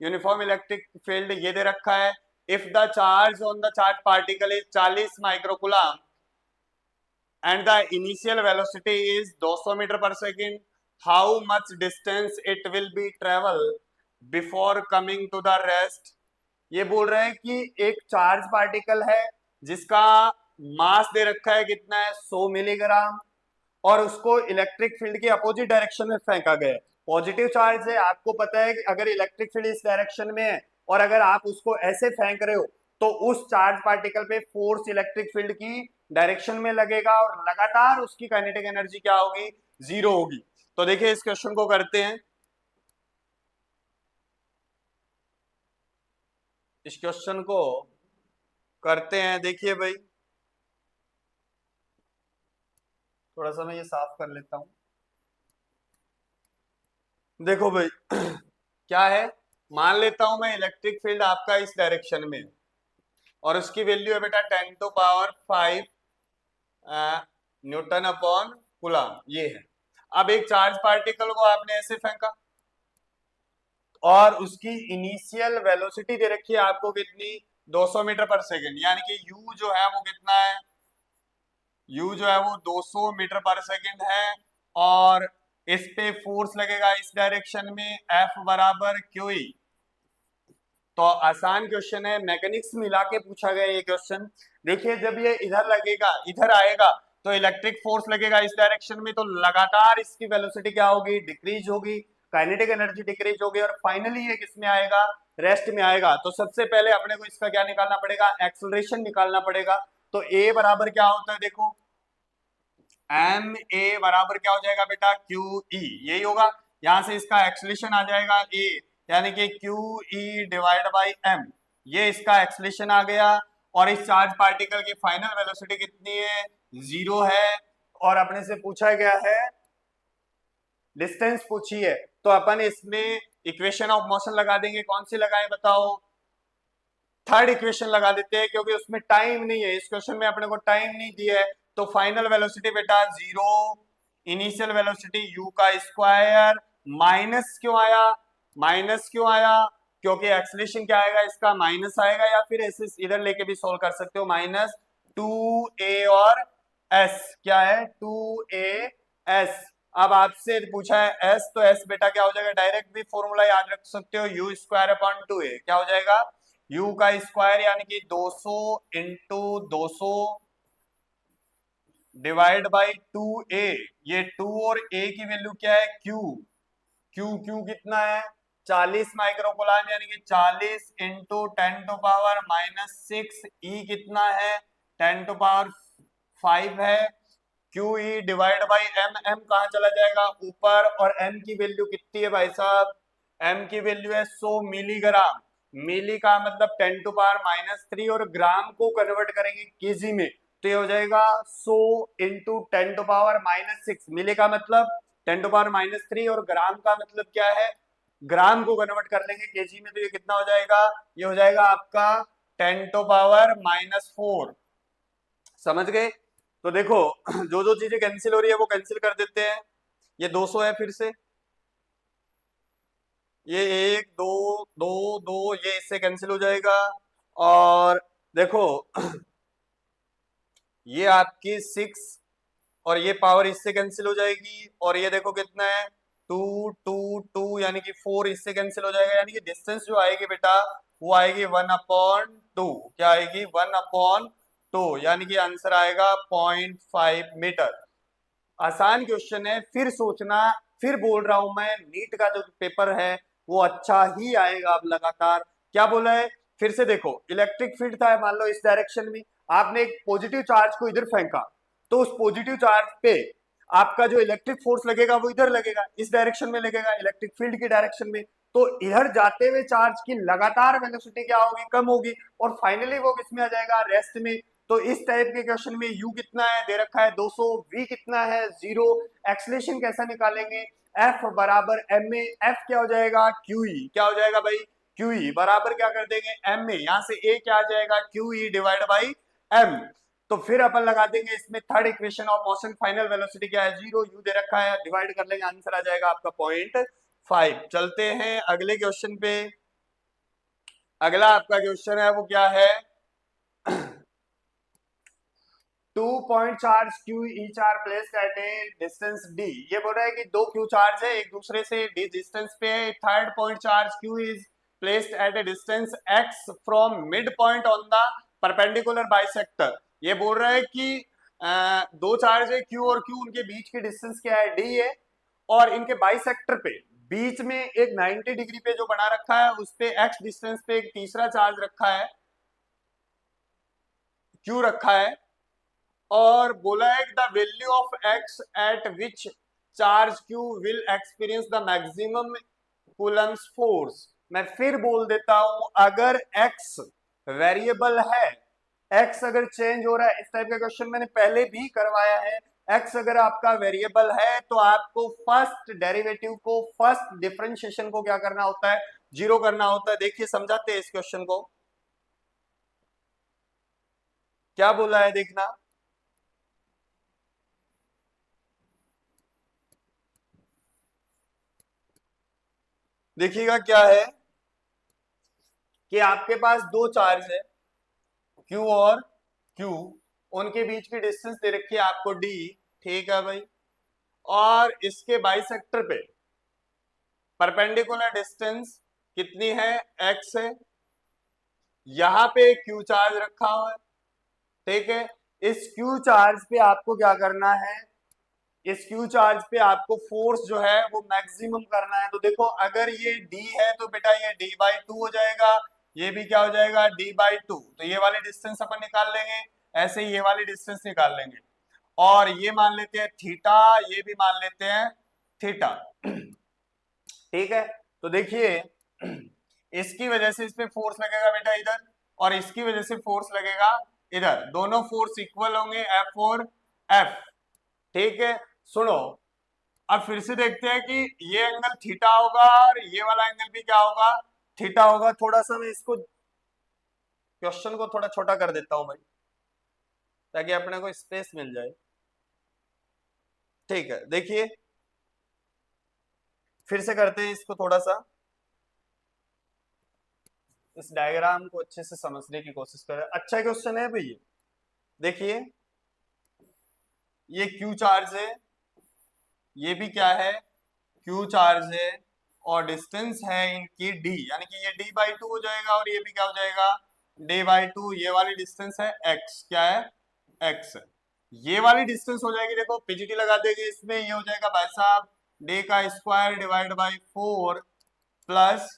यूनिफॉर्म इलेक्ट्रिक फील्ड ये दे रखा है। If the charge on the charge particle is 40 microcoulomb and the initial velocity is 200 meter पर second, how much distance it will be travel before coming to the rest। ये बोल रहे हैं कि एक चार्ज पार्टिकल है जिसका मास दे रखा है कितना है 100 मिलीग्राम, और उसको इलेक्ट्रिक फील्ड के अपोजिट डायरेक्शन में फेंका गया है। पॉजिटिव चार्ज है, आपको पता है कि अगर इलेक्ट्रिक फील्ड इस डायरेक्शन में है और अगर आप उसको ऐसे फेंक रहे हो तो उस चार्ज पार्टिकल पे फोर्स इलेक्ट्रिक फील्ड की डायरेक्शन में लगेगा और लगातार उसकी काइनेटिक एनर्जी क्या होगी, 0 होगी। तो देखिए इस क्वेश्चन को करते हैं, इस क्वेश्चन को करते हैं। देखिए भाई थोड़ा सा मैं ये साफ कर लेता हूं। देखो भाई क्या है, मान लेता हूं मैं इलेक्ट्रिक फील्ड आपका इस डायरेक्शन में और उसकी वैल्यू है बेटा 10⁵ न्यूटन अपॉन कूलम, ये है। अब एक चार्ज पार्टिकल को आपने ऐसे फेंका और उसकी इनिशियल वेलोसिटी दे रखी है आपको कितनी, 200 मीटर पर सेकेंड, यानी कि u जो है वो कितना है, u जो है वो 200 मीटर पर सेकेंड है, और इस पे फोर्स लगेगा इस डायरेक्शन में F बराबर QE। तो आसान क्वेश्चन है, मैकेनिक्स मिला के पूछा गया ये क्वेश्चन। देखिए जब ये इधर लगेगा, इधर आएगा तो इलेक्ट्रिक फोर्स लगेगा इस डायरेक्शन में, तो लगातार इसकी वेलोसिटी क्या होगी, डिक्रीज होगी, काइनेटिक एनर्जी डिक्रीज होगी, और फाइनली ये किसमें आएगा, रेस्ट में आएगा। तो सबसे पहले अपने को इसका क्या निकालना पड़ेगा, एक्सेलरेशन निकालना पड़ेगा। तो ए बराबर क्या होता है, देखो एम ए बराबर क्या हो जाएगा बेटा, क्यू ई, यही होगा। यहां से इसका एक्सेलरेशन आ जाएगा ए, यानी कि Q E divide by M, ये इसका एक्सेलरेशन आ गया। और इस चार्ज पार्टिकल की फाइनल वेलोसिटी कितनी है, 0 है, और अपने से पूछा गया है डिस्टेंस पूछी है, तो अपन इसमें इक्वेशन ऑफ मोशन लगा देंगे। कौन सी लगाएं बताओ, थर्ड इक्वेशन लगा देते हैं, क्योंकि उसमें टाइम नहीं है, इस क्वेश्चन में अपने को टाइम नहीं दिया है। तो फाइनल वेलोसिटी बेटा 0, इनिशियल वेलोसिटी u का स्क्वायर, माइनस क्यों आया, माइनस क्यों आया, क्योंकि एक्सेलरेशन क्या आएगा इसका, माइनस आएगा, या फिर ऐसे इधर लेके भी सोल्व कर सकते हो, -2a और s, क्या है 2as। अब आपसे पूछा है s, तो s बेटा क्या हो जाएगा, डायरेक्ट भी फॉर्मूला याद रख सकते हो, u²/2a क्या हो जाएगा, u का स्क्वायर यानी कि 200 इंटू 200 डिवाइड बाई 2a। ये 2 और a की वैल्यू क्या है, q कितना है 40 माइक्रोकूलम, यानी कि 40 इंटू 10⁻⁻6, e कितना है 10⁵ है, QE डिवाइड बाई m कहाँ चला जाएगा ऊपर, और m की वैल्यू कितनी है भाई साहब, m की वैल्यू है 100 मिलीग्राम, मिली का मतलब 10⁻³ और ग्राम को कन्वर्ट करेंगे केजी में तो ये हो जाएगा 100 इंटू 10⁻⁻6, मिली का मतलब 10⁻³ और ग्राम का मतलब क्या है, ग्राम को कन्वर्ट कर लेंगे केजी में तो ये कितना हो जाएगा, ये हो जाएगा आपका 10⁻⁻4। समझ गए। तो देखो जो जो चीजें कैंसिल हो रही है वो कैंसिल कर देते हैं। ये 200 है, फिर से ये 1 2 2 2 ये इससे कैंसिल हो जाएगा, और देखो ये आपकी 6 और ये पावर इससे कैंसिल हो जाएगी, और ये देखो कितना है 2 2 2 यानी कि 4 इससे कैंसिल हो जाएगा, यानी कि डिस्टेंस जो आएगी बेटा वो आएगी 1/2, क्या आएगी 1/2। तो यानी कि आंसर आएगा 0.5 मीटर। आसान क्वेश्चन है, फिर सोचना, फिर बोल रहा हूं मैं, नीट का जो पेपर है वो अच्छा ही आएगा अब लगातार। क्या बोला है, फिर से देखो, इलेक्ट्रिक फील्ड था मान लो इस डायरेक्शन में, आपने एक पॉजिटिव चार्ज को इधर फेंका, तो उस पॉजिटिव चार्ज पे आपका जो इलेक्ट्रिक फोर्स लगेगा वो इधर लगेगा, इस डायरेक्शन में लगेगा, इलेक्ट्रिक फील्ड की डायरेक्शन में। तो इधर जाते हुए चार्ज की लगातार वेलोसिटी क्या होगी, कम होगी, और फाइनली वो किसमें आ जाएगा, रेस्ट में। तो इस टाइप के क्वेश्चन में u कितना है दे रखा है 200, v कितना है 0, एक्सलेशन कैसा निकालेंगे, f बराबर ma, f क्या हो जाएगा qe, क्या हो जाएगा भाई qe बराबर क्या कर देंगे ma, यहां से a क्या आ जाएगा qe डिवाइड बाई m। तो फिर अपन लगा देंगे इसमें third equation of motion, final velocity क्या है 0, u दे रखा है, डिवाइड कर लेंगे, आंसर आ जाएगा आपका 0.5। चलते हैं अगले क्वेश्चन पे। अगला आपका क्वेश्चन है वो क्या है, 2 point charge Q each are placed at a distance D। ये बोल रहा है कि दो Q चार्ज है एक दूसरे से D डिस्टेंस पे है। Third point charge Q is placed at a distance X from mid point on the perpendicular bisector। ये बोल रहा है कि दो चार्ज है Q और Q, उनके बीच की डिस्टेंस क्या है D है, और इनके बाइसेक्टर पे बीच में एक 90 डिग्री पे जो बना रखा है उस पे X डिस्टेंस पे एक तीसरा चार्ज रखा है Q रखा है, और बोला है the value of x eight which charge q will experience the maximum Coulomb's force. मैं फिर बोल देता हूं, अगर x वेरिएबल है, x अगर चेंज हो रहा है, इस टाइप का क्वेश्चन मैंने पहले भी करवाया है, x अगर आपका वेरिएबल है तो आपको फर्स्ट डेरिवेटिव को, फर्स्ट डिफरेंशिएशन को क्या करना होता है, जीरो करना होता है। देखिए समझाते हैं इस क्वेश्चन को, क्या बोला है देखना, देखिएगा क्या है कि आपके पास दो चार्ज है Q और Q, उनके बीच की डिस्टेंस दे रखी है आपको D, ठीक है भाई, और इसके बाइसेक्टर पे परपेंडिकुलर डिस्टेंस कितनी है, x है, यहां पे Q चार्ज रखा हुआ है, ठीक है। इस Q चार्ज पे आपको क्या करना है, इस Q चार्ज पे आपको फोर्स जो है वो मैक्सिमम करना है। तो देखो अगर ये D है तो बेटा ये D/2 हो जाएगा, ये भी क्या हो जाएगा D/2, तो ये वाली डिस्टेंस अपन निकाल लेंगे, ऐसे ही ये वाली डिस्टेंस निकाल लेंगे, और ये मान लेते हैं थीटा, ये भी मान लेते हैं थीटा, ठीक है। तो देखिए इसकी वजह से इसमें फोर्स लगेगा बेटा इधर, और इसकी वजह से फोर्स लगेगा इधर, दोनों फोर्स इक्वल होंगे F और F, ठीक है। सुनो, अब फिर से देखते हैं कि ये एंगल थीटा होगा और ये वाला एंगल भी क्या होगा, थीटा होगा। थोड़ा सा मैं इसको क्वेश्चन को थोड़ा छोटा कर देता हूं भाई, ताकि अपने को स्पेस मिल जाए, ठीक है। देखिए फिर से करते हैं इसको, थोड़ा सा इस डायग्राम को अच्छे से समझने की कोशिश करें। अच्छा क्वेश्चन है भाई, देखिए ये Q चार्ज है, ये भी क्या है Q चार्ज है, और डिस्टेंस है इनकी D, यानी कि ये D/2 हो जाएगा, और ये भी क्या हो जाएगा D/2। ये वाली डिस्टेंस है x, क्या है x, ये वाली डिस्टेंस हो जाएगी, देखो पीजीटी लगा देंगे इसमें, ये हो जाएगा भाई साहब d का square divide by 4 plus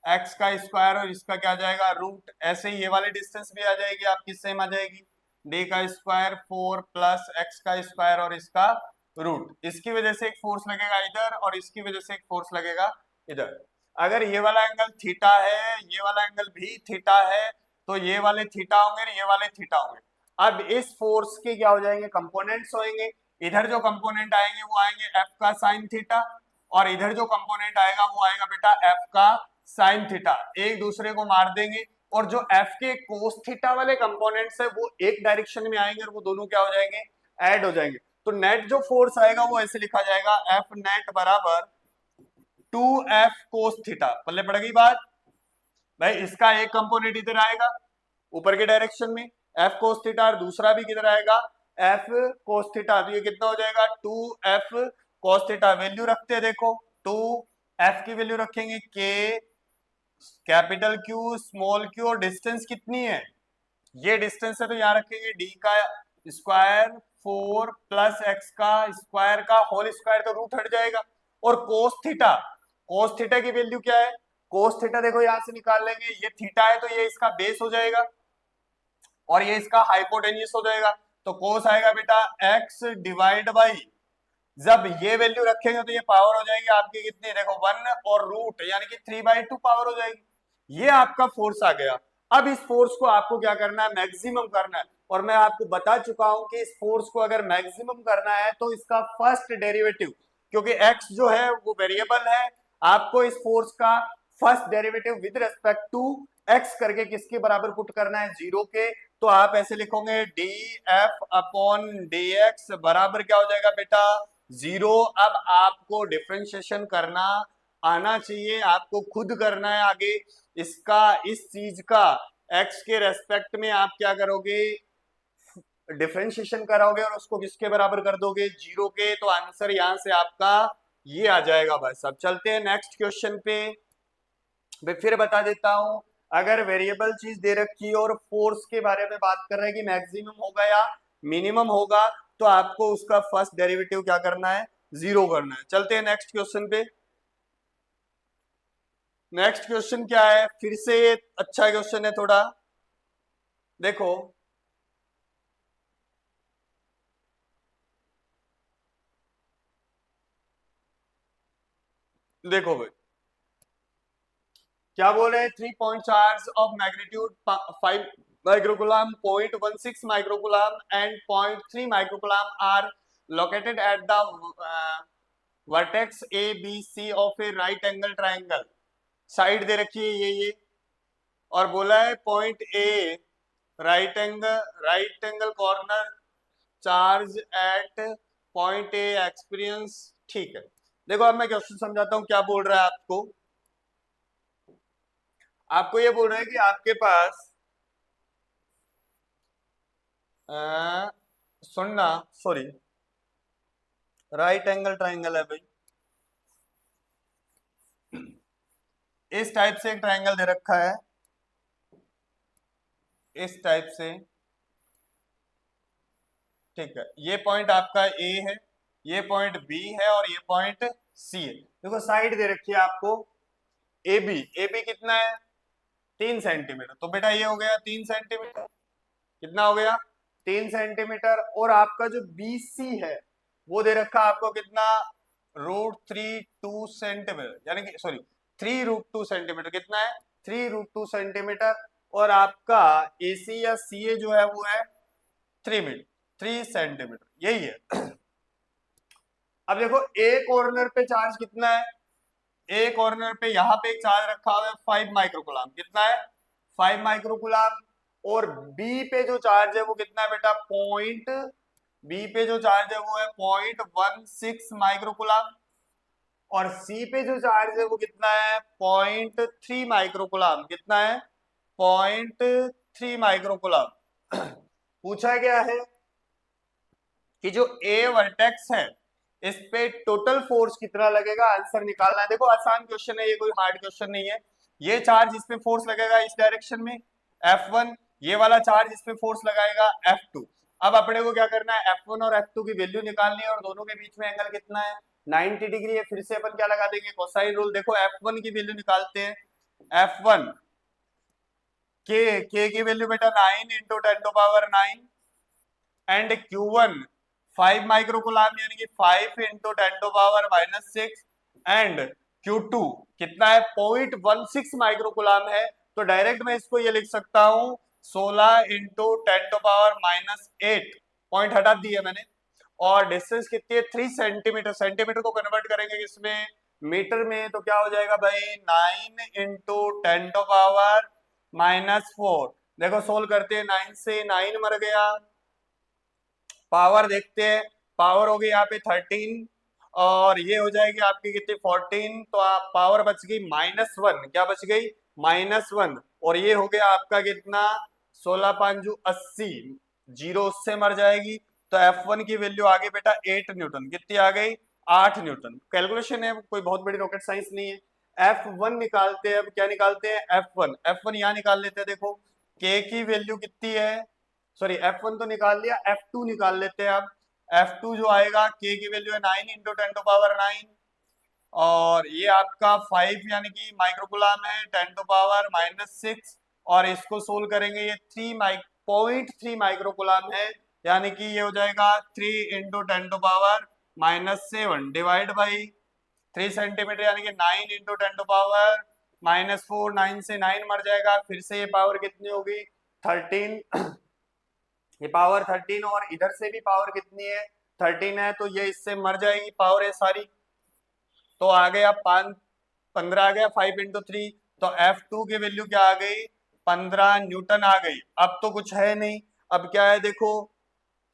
x का स्क्वायर, और इसका क्या आ जाएगा रूट। ऐसे ही ये वाली डिस्टेंस भी आ जाएगी आपकी, सेम आ जाएगी, d का स्क्वायर 4 प्लस x का स्क्वायर और इसका रूट। इसकी वजह से एक फोर्स लगेगा इधर, और इसकी वजह से एक फोर्स लगेगा इधर। अगर ये वाला एंगल थीटा है, ये वाला एंगल भी थीटा है, तो ये वाले थीटा होंगे, ये वाले थीटा होंगे। अब इस फोर्स के क्या हो जाएंगे, कंपोनेंट्स होंगे। इधर जो कंपोनेंट आएंगे वो आएंगे f का साइन थीटा, और इधर जो कंपोनेंट आएगा वो आएगा बेटा f का साइन थीटा, एक दूसरे को मार देंगे, और जो f के कोस थीटा वाले कंपोनेंट्स है वो एक डायरेक्शन में आएंगे, और वो दोनों क्या हो जाएंगे, ऐड हो जाएंगे। तो नेट जो फोर्स आएगा वो ऐसे लिखा जाएगा F नेट बराबर 2F कोस थीटा। पल्ले पड़ गई बात भाई, इसका एक कंपोनेंट इधर आएगा ऊपर के डायरेक्शन में F कोस थीटा, और दूसरा भी किधर आएगा F कोस थीटा, तो ये कितना हो जाएगा 2F कोस थीटा। वैल्यू रखते हैं, देखो 2F की वैल्यू रखेंगे K, capital Q, small q, और डिस्टेंस कितनी है ये डिस्टेंस है तो यहाँ रखेंगे डी का स्क्वायर 4 प्लस एक्स का स्क्वायर का होल स्क्वायर, तो रूट हट जाएगा। और कोस थीटा की वैल्यू क्या है? कोस थीटा देखो यहां से निकाल लेंगे, ये थीटा है तो ये इसका बेस हो जाएगा और ये इसका हाइपोटेन्यूस हो जाएगा। तो कोस आएगा बेटा x डिवाइड बाई, जब ये वैल्यू रखेंगे तो ये पावर हो जाएगी आपकी कितनी, देखो 1 और रूट यानी कि 3/2 पावर हो जाएगी। ये आपका फोर्स आ गया। अब इस फोर्स को आपको क्या करना है? मैक्सिमम करना है। और मैं आपको बता चुका हूं कि इस फोर्स को अगर मैक्सिमम करना है तो इसका फर्स्ट डेरिवेटिव, क्योंकि x जो है वो वेरिएबल है, आपको इस फोर्स का first derivative with respect to x करके किसके बराबर पुट करना है? 0 के। तो आप ऐसे लिखोगे df अपॉन dx बराबर क्या हो जाएगा बेटा? 0। अब आपको डिफरेंशिएशन करना आना चाहिए, आपको खुद करना है आगे इसका, इस चीज का x के रेस्पेक्ट में आप क्या करोगे? डिफरेंशिएशन कराओगे और उसको किसके बराबर कर दोगे? 0 के। तो आंसर यहां से आपका ये आ जाएगा। बस अब चलते हैं नेक्स्ट क्वेश्चन पे। मैं फिर बता देता हूं, अगर वेरिएबल चीज दे रखी है और फोर्स के बारे में बात कर रहे हैं कि मैक्सिमम होगा या मिनिमम होगा, तो आपको उसका फर्स्ट डेरिवेटिव क्या करना है? 0 करना है। चलते हैं नेक्स्ट क्वेश्चन पे। नेक्स्ट क्वेश्चन क्या है? फिर से अच्छा क्वेश्चन है थोड़ा, देखो देखो भाई क्या बोल रहे हैं? 3 point charge of magnitude 5 microcoulomb, 0.16 microcoulomb and 0.3 microcoulomb are located at the vertex A B C of a right angle triangle. Side दे रखी है ये और बोला है point A right angle corner charge at point A experience. ठीक है, देखो अब मैं क्वेश्चन समझाता हूं क्या बोल रहा है आपको। आपको ये बोल रहा है कि आपके पास सुनना, सॉरी, राइट एंगल ट्राइंगल है भाई, इस टाइप से एक ट्राइंगल दे रखा है, इस टाइप से। ठीक है, ये पॉइंट आपका ए है, ये पॉइंट बी है और ये पॉइंट सी है। देखो साइड दे रखी है आपको ए बी, ए बी कितना है? 3 सेंटीमीटर। तो बेटा ये हो गया 3 सेंटीमीटर। कितना हो गया? 3 सेंटीमीटर। और आपका जो बी सी है वो दे रखा आपको कितना? √3 सेंटीमीटर, यानी कि सॉरी 3√2 सेंटीमीटर। कितना है? 3√2 सेंटीमीटर। और आपका एसी या सीए जो है वो है 3 सेंटीमीटर, यही है। अब देखो ए कॉर्नर पे चार्ज कितना है? ए कॉर्नर पे यहाँ पे एक चार्ज रखा हुआ है 5 माइक्रोकुलम। कितना है? 5 माइक्रोकुलम। और बी पे जो चार्ज है वो कितना है बेटा? बी पे जो चार्ज है वो है 0.16 माइक्रोकुलम। और सी पे जो चार्ज है वो कितना है? 0.3 माइक्रोकुलम। कितना है? 0.3 माइक्रोकुलम। पूछा गया है कि जो ए वर्टेक्स है इस पे टोटल फोर्स कितना लगेगा, आंसर निकालना है। देखो आसान क्वेश्चन है ये, कोई हार्ड क्वेश्चन नहीं है। ये चार्ज इस पे फोर्स लगेगा इस डायरेक्शन में F1, ये वाला चार्ज इस पे फोर्स लगाएगा F2। अब अपने को क्या करना है? F1 और F2 की वैल्यू निकालनी है और दोनों के बीच में एंगल कितना है? 90 डिग्री है। फिर से अपन क्या लगा देंगे? Cosine rule. देखो F1 की वैल्यू निकालते हैं। F1 के की वैल्यू बेटा 9 × 10⁹ एंड Q1 5 माइक्रोकुलम यानी कि 5 × 10⁻⁻6 एंड Q2 कितना है? 0.16 माइक्रोकुलम है। तो डायरेक्ट मैं इसको ये लिख सकता हूं 16 × 10⁻⁸ पॉइंट हटा दिया मैंने। और डिस्टेंस कितनी है? 3 सेंटीमीटर। सेंटीमीटर को कन्वर्ट करेंगे किसमें? मीटर में। तो क्या हो जाएगा भाई? 9 × 10⁻⁻4। देखो सोल्व करते हैं, 9 से 9 मर गया। पावर देखते हैं, पावर होगी यहाँ पे 13 और ये हो जाएगी आपकी कितनी? 14। तो आप पावर बच गई -1। क्या बच गई? -1। और ये हो गया आपका कितना? 16 5 80, जीरो उससे मर जाएगी। तो F1 की वैल्यू आ गई बेटा 8 न्यूटन। कितनी आ गई? 8 न्यूटन। कैलकुलेशन है, कोई बहुत बड़ी रॉकेट साइंस नहीं है। F1 निकालते हैं। अब क्या निकालते हैं? F1 यहाँ निकाल लेते हैं। देखो के की वैल्यू कितनी है, सॉरी F1 तो निकाल लिया, F2 निकाल लेते हैं अब। F2 जो आएगा, के की वैल्यू है 9 इंटू 10⁻9, और ये आपका 5 यानी कि माइक्रोकुलाम है, 10⁻⁻6, और इसको सोल्व करेंगे, ये 3.3 माइक्रोकुलाम है, यानी कि ये हो जाएगा 3 इंटू 10⁻⁻7 डिवाइड बाई 3 सेंटीमीटर, यानी कि 9 इंटू 10⁻⁻4, 9 से 9 मर जाएगा, फिर से ये पावर कितनी होगी 13, ये पावर 13, और इधर से भी पावर कितनी है 13 है, तो ये इससे मर जाएगी पावर है सारी, तो आ गया 15 आ गया, 5 इंटू 3, तो F2 की वैल्यू क्या आ गई 15 न्यूटन आ गई। अब तो कुछ है नहीं, अब क्या है देखो,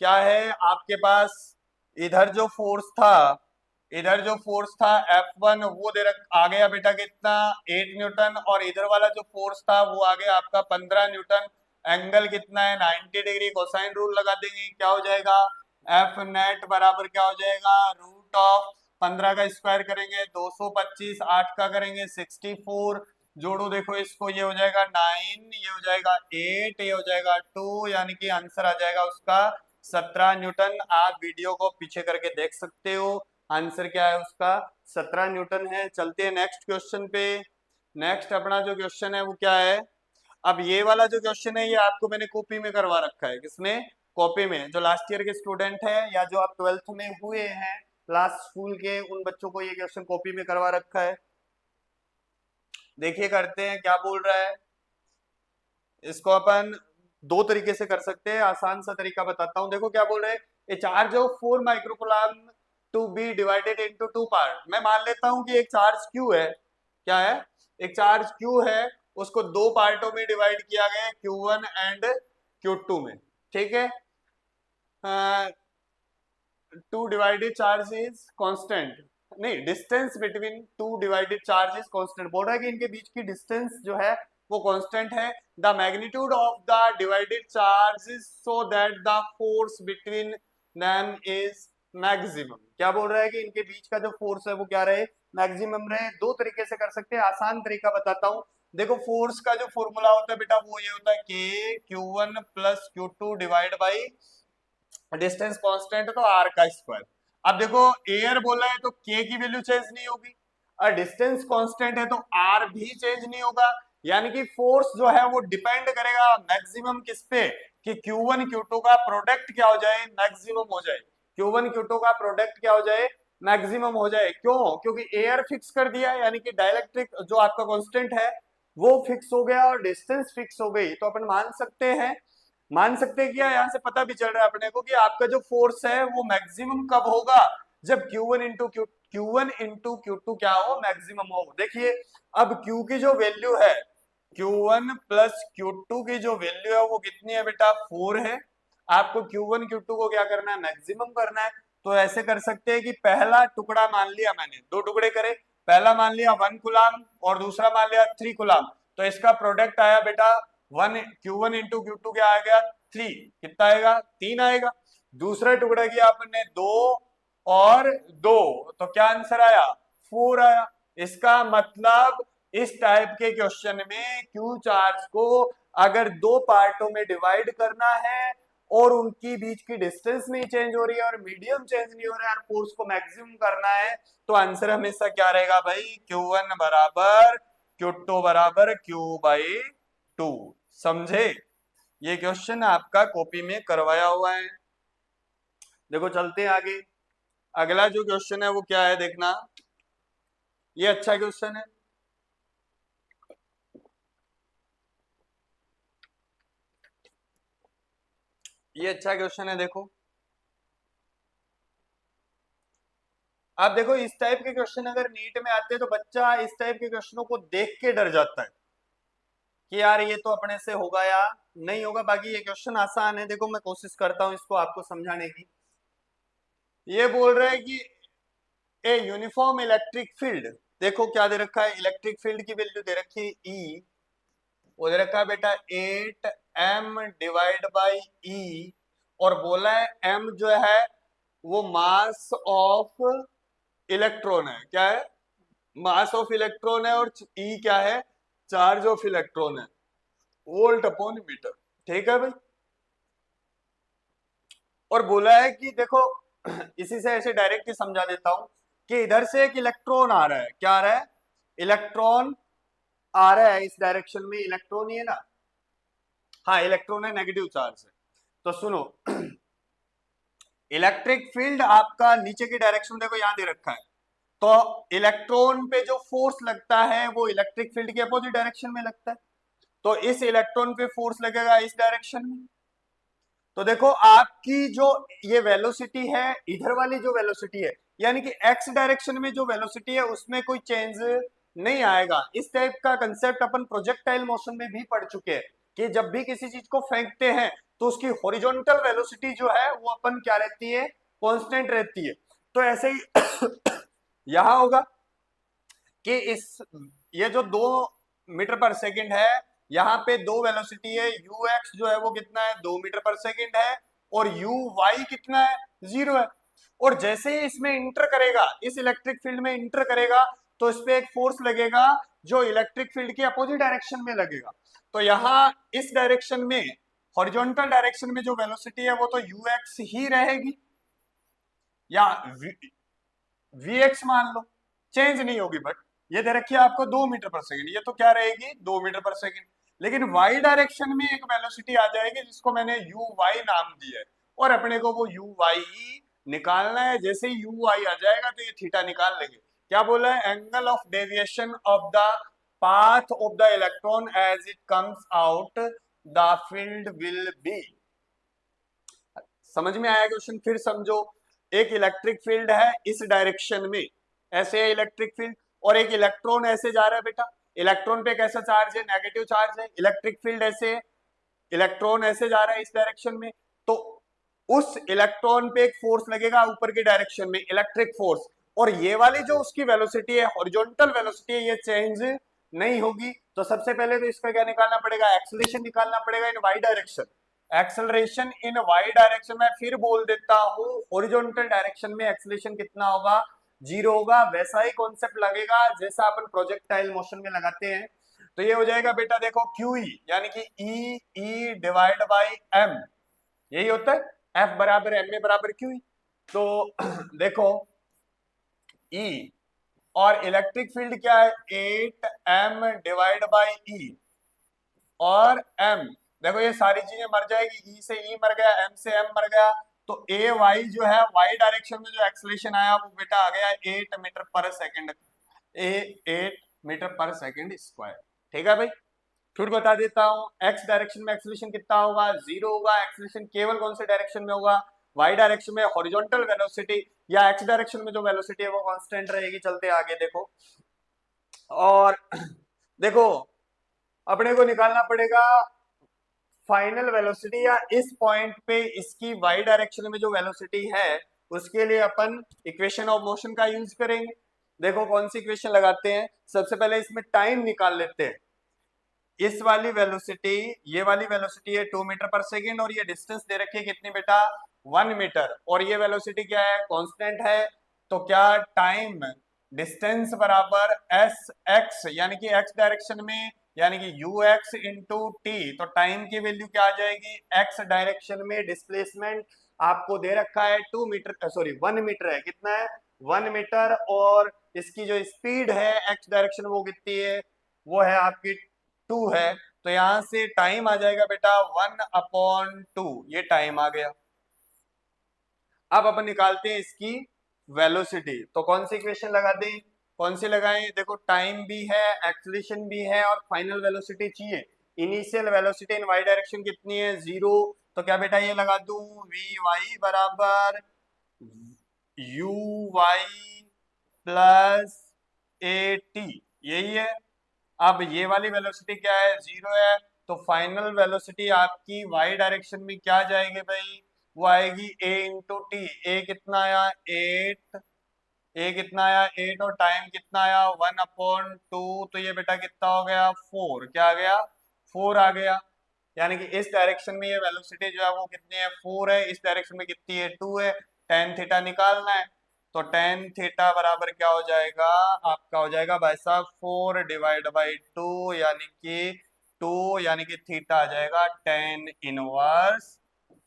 क्या है आपके पास, इधर जो फोर्स था, इधर जो फोर्स था F1 वो दे रख आ गया बेटा कितना 8 न्यूटन, और इधर वाला जो फोर्स था वो आ गया आपका 15 न्यूटन, एंगल कितना है 90 डिग्री, कोसाइन रूल लगा देंगे, क्या हो जाएगा F नेट बराबर क्या हो जाएगा रूट ऑफ 15 का स्क्वायर करेंगे 225, 8 का करेंगे 64, जोड़ो देखो इसको, ये हो जाएगा 9, ये हो जाएगा 8, ये हो जाएगा 2, यानी कि आंसर आ जाएगा उसका 17 न्यूटन। आप वीडियो को पीछे करके देख सकते हो, आंसर क्या है उसका 17 न्यूटन है। चलते हैं नेक्स्ट क्वेश्चन पे। नेक्स्ट अपना जो क्वेश्चन है वो क्या है, अब ये वाला जो क्वेश्चन है ये आपको मैंने कॉपी में करवा रखा है, किसमें कॉपी में, जो लास्ट ईयर के स्टूडेंट है या जो आप 12th में हुए हैं लास्ट स्कूल के, उन बच्चों को ये क्वेश्चन कॉपी में करवा रखा है। देखिए करते हैं क्या बोल रहा है, इसको अपन दो तरीके से कर सकते हैं, आसान सा तरीका बताता हूं। देखो क्या बोल रहे हैं, a charge of 4 microcoulomb to be divided into 2 part. मैं मान लेता हूं कि एक चार्ज Q है, क्या है, एक चार्ज Q है, उसको दो पार्टों में डिवाइड किया गया है, Q1 एंड Q2 में, ठीक है। Two divided charge is constant, नहीं distance between two divided charge is constant, बोल रहा है कि इनके बीच की डिस्टेंस जो है वो कांस्टेंट है। The magnitude of the divided charge is so that the force between them is maximum. क्या बोल रहा है कि इनके बीच का जो फोर्स है वो क्या रहे, मैक्सिमम रहे। दो तरीके से कर सकते हैं, आसान तरीका बताता हूं। देखो फोर्स का जो फॉर्मूला होता है बेटा वो ये होता है के Q1 plus Q2 divide by distance constant तो आर का स्क्वायर। अब देखो एयर बोला है तो के की वैल्यू चेंज नहीं होगी, और डिस्टेंस कांस्टेंट है तो आर भी चेंज नहीं होगा, यानी कि फोर्स जो है वो डिपेंड करेगा मैक्सिमम किस पे, कि Q1 Q2 का प्रोडक्ट क्या हो जाए मैक्सिमम हो जाए, Q1 Q2 का प्रोडक्ट क्या हो जाए मैक्सिमम हो जाए। क्यों, क्योंकि एयर फिक्स कर दिया है, यानी कि डाइलेक्ट्रिक जो आपका कांस्टेंट है वो फिक्स हो गया और डिस्टेंस फिक्स हो गई, तो अपन मान सकते हैं क्या, यहाँ से पता भी चल रहा है अपने को कि आपका जो फोर्स है वो मैक्सिमम कब होगा, जब Q1 इंटू Q2 क्या हो मैक्सिमम हो। देखिए अब Q की जो वैल्यू है, Q1 प्लस Q2 की जो वैल्यू है वो कितनी है बेटा 4 है, आपको Q1 Q2 को क्या करना है मैक्सिमम करना है। तो ऐसे कर सकते हैं कि पहला टुकड़ा मान लिया मैंने, दो टुकड़े करे, पहला मान लिया 1 कुलाम और दूसरा मान लिया 3 कुलाम, तो इसका प्रोडक्ट आया बेटा Q1 इंटू Q2 क्या आएगा 3, कितना आएगा 3 आएगा। दूसरा टुकड़ा किया आपने 2 और 2, तो क्या आंसर आया 4 आया। इसका मतलब इस टाइप के क्वेश्चन में क्यू चार्ज को अगर दो पार्टों में डिवाइड करना है और उनकी बीच की डिस्टेंस नहीं चेंज हो रही है और मीडियम चेंज नहीं हो रहा है और फोर्स को मैक्सिमम करना है, तो आंसर हमेशा क्या रहेगा भाई Q1 बराबर Q2 बराबर Q/2। समझे, ये क्वेश्चन आपका कॉपी में करवाया हुआ है। देखो चलते हैं आगे, अगला जो क्वेश्चन है वो क्या है देखना, ये अच्छा क्वेश्चन है। ये अच्छा क्वेश्चन है, देखो आप देखो इस टाइप के क्वेश्चन अगर नीट में आते हैं तो बच्चा इस टाइप के क्वेश्चनों को देख के डर जाता है कि यार ये तो अपने से होगा या नहीं होगा। बाकी ये क्वेश्चन आसान है, देखो मैं कोशिश करता हूं इसको आपको समझाने की। ये बोल रहा है कि ए यूनिफॉर्म इलेक्ट्रिक फील्ड, देखो क्या दे रखा है, इलेक्ट्रिक फील्ड की वैल्यू दे रखी है E, वो दे रखा है बेटा 8m डिवाइड बाई E, और बोला है m जो है वो मास ऑफ इलेक्ट्रॉन है, क्या है मास ऑफ इलेक्ट्रॉन है, और E क्या है चार्ज ऑफ इलेक्ट्रॉन है। Volt upon meter. ठीक है भाई। और बोला है कि देखो इसी से ऐसे डायरेक्ट ही समझा देता हूं कि इधर से एक इलेक्ट्रॉन आ रहा है। क्या आ रहा है? इलेक्ट्रॉन आ रहा है इस डायरेक्शन में। इलेक्ट्रॉन ही है ना? हाँ, इलेक्ट्रॉन है, नेगेटिव चार्ज है। तो सुनो, इलेक्ट्रिक फील्ड आपका नीचे की डायरेक्शन देखो यहां दे रखा है। तो इलेक्ट्रॉन पे जो फोर्स लगता है वो इलेक्ट्रिक फील्ड के अपोजिट डायरेक्शन में लगता है। तो इस इलेक्ट्रॉन पे फोर्स लगेगा इस डायरेक्शन में। तो देखो आपकी जो ये वेलोसिटी है, इधर वाली जो वेलोसिटी है, यानी कि एक्स डायरेक्शन में जो वेलोसिटी है उसमें कोई चेंज नहीं आएगा। इस टाइप का कंसेप्ट अपन प्रोजेक्टाइल मोशन में भी पढ़ चुके हैं कि जब भी किसी चीज को फेंकते हैं तो उसकी हॉरिजॉन्टल वेलोसिटी जो है वो अपन क्या रहती है? कांस्टेंट रहती है। तो ऐसे ही यहां होगा कि इस ये जो 2 मीटर पर सेकंड है, यहाँ पे दो वेलोसिटी है। यू एक्स जो है वो कितना है? 2 मीटर पर सेकंड है। और यू वाई कितना है? 0 है। और जैसे ही इसमें इंटर करेगा, इस इलेक्ट्रिक फील्ड में इंटर करेगा, तो इस पे एक फोर्स लगेगा जो इलेक्ट्रिक फील्ड के अपोजिट डायरेक्शन में लगेगा। तो यहाँ इस डायरेक्शन में, हॉरिजॉन्टल डायरेक्शन में जो वेलोसिटी है वो तो यू एक्स ही रहेगी, या वी एक्स मान लो, चेंज नहीं होगी। बट ये दे रखी है आपको 2 मीटर पर सेकंड, ये तो क्या रहेगी? 2 मीटर पर सेकंड। लेकिन वाई डायरेक्शन में एक वेलोसिटी आ जाएगी जिसको मैंने यू वाई नाम दिया है, और अपने को वो यू वाई निकालना है। जैसे ही यू वाई आ जाएगा तो ये थीटा निकाल लेंगे। क्या बोला है? Angle of deviation of the path of the electron as it comes out the field will be. समझ में आया क्वेश्चन? फिर समझो, एक इलेक्ट्रिक फील्ड है इस डायरेक्शन में, ऐसे है इलेक्ट्रिक फील्ड, और एक इलेक्ट्रॉन ऐसे जा रहा है बेटा। इलेक्ट्रॉन पे कैसा चार्ज है? नेगेटिव चार्ज है। इलेक्ट्रिक फील्ड ऐसे है, इलेक्ट्रॉन ऐसे जा रहा है इस डायरेक्शन में। तो उस इलेक्ट्रॉन पे एक फोर्स लगेगा ऊपर की डायरेक्शन में, इलेक्ट्रिक फोर्स। और ये वाली जो उसकी वेलोसिटी है, हॉरिजॉन्टल वेलोसिटी है, ये चेंज नहीं होगी। तो सबसे पहले तो इसका क्या निकालना पड़ेगा? एक्सेलरेशन निकालना पड़ेगा in Y direction. Acceleration in Y direction में फिर बोल देता हूं, हॉरिजॉन्टल डायरेक्शन में एक्सेलरेशन कितना होगा? 0 होगा। वैसा ही कॉन्सेप्ट लगेगा जैसा अपन प्रोजेक्टाइल मोशन में लगाते हैं। तो ये हो जाएगा बेटा, देखो क्यू ई, यानी कि ई डिवाइड बाई एम, यही होता है। एफ बराबर एम ए बराबर क्यू ई। तो देखो ई, और इलेक्ट्रिक फील्ड क्या है? 8m डिवाइड बाई ई, और m, देखो ये सारी चीजें मर जाएगी। ई से ई मर गया, m से m मर गया। तो ए वाई जो है, वाई डायरेक्शन में जो एक्सेलरेशन आया वो बेटा आ गया 8 मीटर पर सेकंड, 8 मीटर पर सेकंड स्क्वायर। ठीक है भाई। फिर बता देता हूँ, एक्स डायरेक्शन में एक्सेलरेशन कितना होगा? 0 होगा। एक्सेलरेशन केवल कौन से डायरेक्शन में होगा? वाई डायरेक्शन में। हॉरिजॉन्टल वेलोसिटी या एक्स डायरेक्शन में जो वेलोसिटी है वो कांस्टेंट रहेगी। चलते आगे देखो, और देखो अपने को निकालना पड़ेगा फाइनल वेलोसिटी, या इस पॉइंट पे इसकी वाई डायरेक्शन में जो वेलोसिटी है उसके लिए अपन इक्वेशन ऑफ मोशन का यूज करेंगे। देखो कौन सी इक्वेशन लगाते हैं। सबसे पहले इसमें टाइम निकाल लेते हैं। इस वाली वेलोसिटी, ये वाली वेलोसिटी है 2 मीटर पर सेकंड, और ये डिस्टेंस दे रखी है कितनी बेटा? 1 मीटर। और ये वेलोसिटी क्या है? कांस्टेंट है। तो क्या टाइम डिस्टेंस बराबर एस एक्स, यानी कि एक्स डायरेक्शन में, यानी कि यू एक्स इंटू टी। तो टाइम की वैल्यू क्या आ जाएगी? एक्स डायरेक्शन में डिस्प्लेसमेंट आपको दे रखा है 2 मीटर, सॉरी 1 मीटर है। कितना है? 1 मीटर। और इसकी जो स्पीड है एक्स डायरेक्शन वो कितनी है? वो है आपकी 2 है। तो यहां से टाइम आ जाएगा बेटा 1/2, ये टाइम आ गया। अब अपन निकालते हैं इसकी वेलोसिटी। तो कौन सी इक्वेशन लगा दें? कौन सी लगाएं? देखो टाइम भी है, एक्सेलरेशन भी है, और फाइनल वेलोसिटी चाहिए। Initial velocity in Y direction कितनी है? 0। तो क्या बेटा ये लगा दूं, वी वाई बराबर U Y plus A T, यही है। अब ये वाली वेलोसिटी क्या है? 0 है। तो फाइनल वेलोसिटी आपकी वाई डायरेक्शन में क्या जाएगी भाई? वो आएगी a इंटू टी। ए कितना आया? 8। ए कितना आया? 8। और टाइम कितना आया? 1/2। तो ये बेटा कितना हो गया? 4। क्या आ गया? 4 आ गया। यानी कि इस डायरेक्शन में ये वेलोसिटी जो है वो कितनी है? 4 है। इस डायरेक्शन में कितनी है? 2 है। टेन थीटा निकालना है। तो टेन थीटा बराबर क्या हो जाएगा? आपका हो जाएगा भाई साहब 4 डिवाइड बाई 2, यानी कि 2 यानी कि थीटा आ जाएगा tan इनवर्स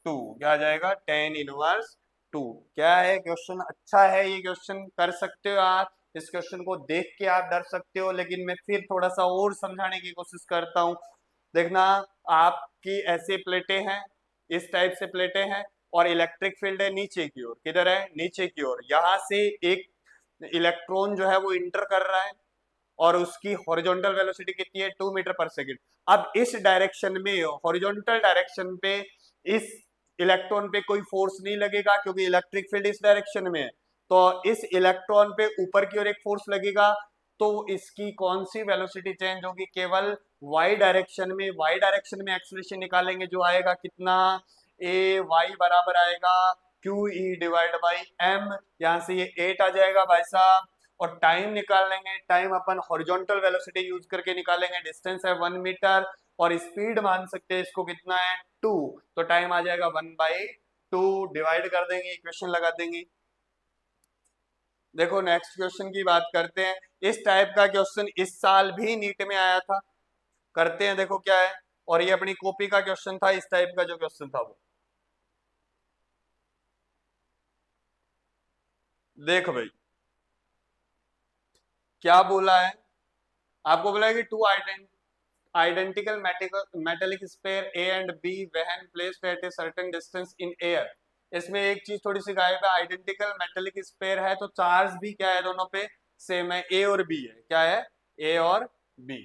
2। क्या आ जाएगा? tan inverse 2। क्या है क्वेश्चन? अच्छा है ये क्वेश्चन, कर सकते हो आप। इस क्वेश्चन को देख के आप डर सकते हो, लेकिन मैं फिर थोड़ा सा और समझाने की कोशिश करता हूँ। देखना, आपकी ऐसे प्लेटें हैं, इस टाइप से प्लेटें हैं, और इलेक्ट्रिक फील्ड है नीचे की ओर। किधर है? नीचे की ओर। यहां से एक इलेक्ट्रॉन जो है वो इंटर कर रहा है, और उसकी हॉरिजॉन्टल वेलोसिटी कितनी है? 2 मीटर पर सेकेंड। अब इस डायरेक्शन में, हॉरिजॉन्टल डायरेक्शन पे, इस इलेक्ट्रॉन पे कोई फोर्स नहीं लगेगा, क्योंकि इलेक्ट्रिक फील्ड इस डायरेक्शन में है। तो इस इलेक्ट्रॉन पे ऊपर की ओर एक फोर्स लगेगा, तो इसकी कौन सी वेलोसिटी चेंज होगी? केवल वाई डायरेक्शन में। वाई डायरेक्शन में एक्सप्रेशन निकालेंगे, जो आएगा कितना? ए वाई बराबर आएगा Q E divide by M. यहां से ये 8 आ जाएगा भाई साहब। और टाइम निकाल लेंगे, टाइम अपन हॉरिजॉन्टल वेलोसिटी यूज करके निकालेंगे। डिस्टेंस है 1 मीटर, और स्पीड मान सकते हैं इसको, कितना है? 2। तो टाइम आ जाएगा 1/2, डिवाइड कर देंगे, इक्वेशन लगा देंगे। देखो नेक्स्ट क्वेश्चन की बात करते हैं। इस टाइप का क्वेश्चन इस साल भी नीट में आया था। करते हैं, देखो क्या है। और ये अपनी कॉपी का क्वेश्चन था, इस टाइप का जो क्वेश्चन था वो। देख भाई, क्या बोला है आपको? बोला है कि to identical metallic sphere A and B when placed at a certain distance in air। इसमें एक चीज थोड़ी सी गायब है। आइडेंटिकल मेटेलिक स्पेयर है, तो चार्ज भी क्या है? दोनों पे सेम है, A और B है। क्या है? A और B।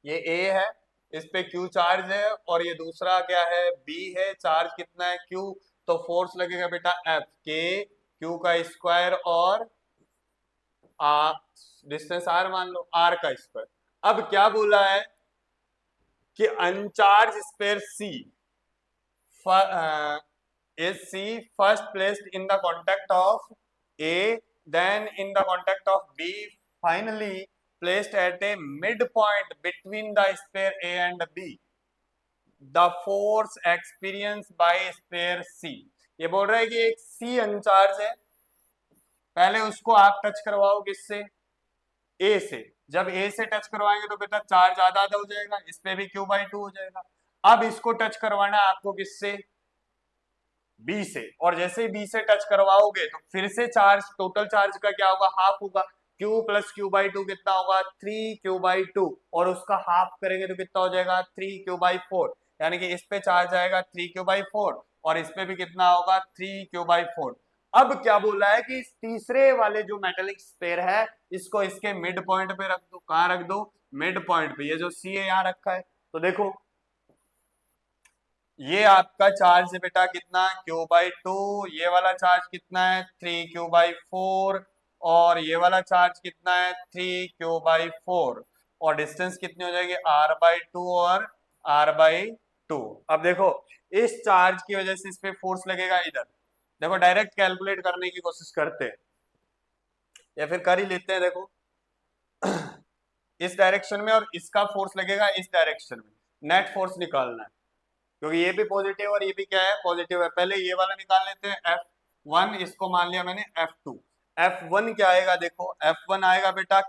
ये A है, इस पे Q चार्ज है, और ये दूसरा क्या है? B है। चार्ज कितना है? Q। तो फोर्स लगेगा बेटा F, K Q का स्क्वायर, और डिस्टेंस R मान लो, R का स्क्वायर। अब क्या बोला है कि uncharged sphere C is C first placed in the contact of A, then in the contact of B, finally placed at a midpoint between the sphere A and B. The force experienced by sphere C। ये बोल रहा है कि एक C अनचार्ज है, पहले उसको आप टच करवाओ किससे? A से। जब A से टच करवाएंगे तो बेटा चार्ज आधा आधा हो जाएगा, इस पे भी Q/2 हो जाएगा। अब इसको टच करवाना है आपको किससे? बी से। और जैसे ही बी से टच करवाओगे तो फिर से चार्ज, टोटल चार्ज का क्या होगा? हाफ होगा। Q प्लस Q/2 कितना होगा? 3Q/2। और उसका हाफ करेंगे तो कितना हो जाएगा? 3Q/4। यानी कि इस पे चार्ज आएगा 3Q/4, और इस पे भी कितना होगा? 3Q/4। अब क्या बोला है कि इस तीसरे वाले जो मेटेलिक स्पेयर है, इसको इसके मिड पॉइंट पे रख दो। कहां रख दो? मिड पॉइंट पे। ये जो सी है यहां रखा है, तो देखो ये आपका चार्ज है बेटा कितना? Q/2। ये वाला चार्ज कितना है? 3Q/4। और ये वाला चार्ज कितना है? 3Q/4। और डिस्टेंस कितनी हो जाएगी? R/2 और R/2। अब देखो, इस चार्ज की वजह से इस पे फोर्स लगेगा इधर। देखो डायरेक्ट कैलकुलेट करने की कोशिश करते हैं, या फिर कर ही लेते हैं। देखो इस डायरेक्शन में, और इसका फोर्स लगेगा इस डायरेक्शन में। नेट फोर्स निकालना है, क्योंकि ये भी पॉजिटिव और ये भी क्या है? पॉजिटिव है। पहले ये वाला निकाल लेते हैं, F1। इसको मान लिया मैंने F2। F1 क्या आएगा? देखो F1 आएगा बेटा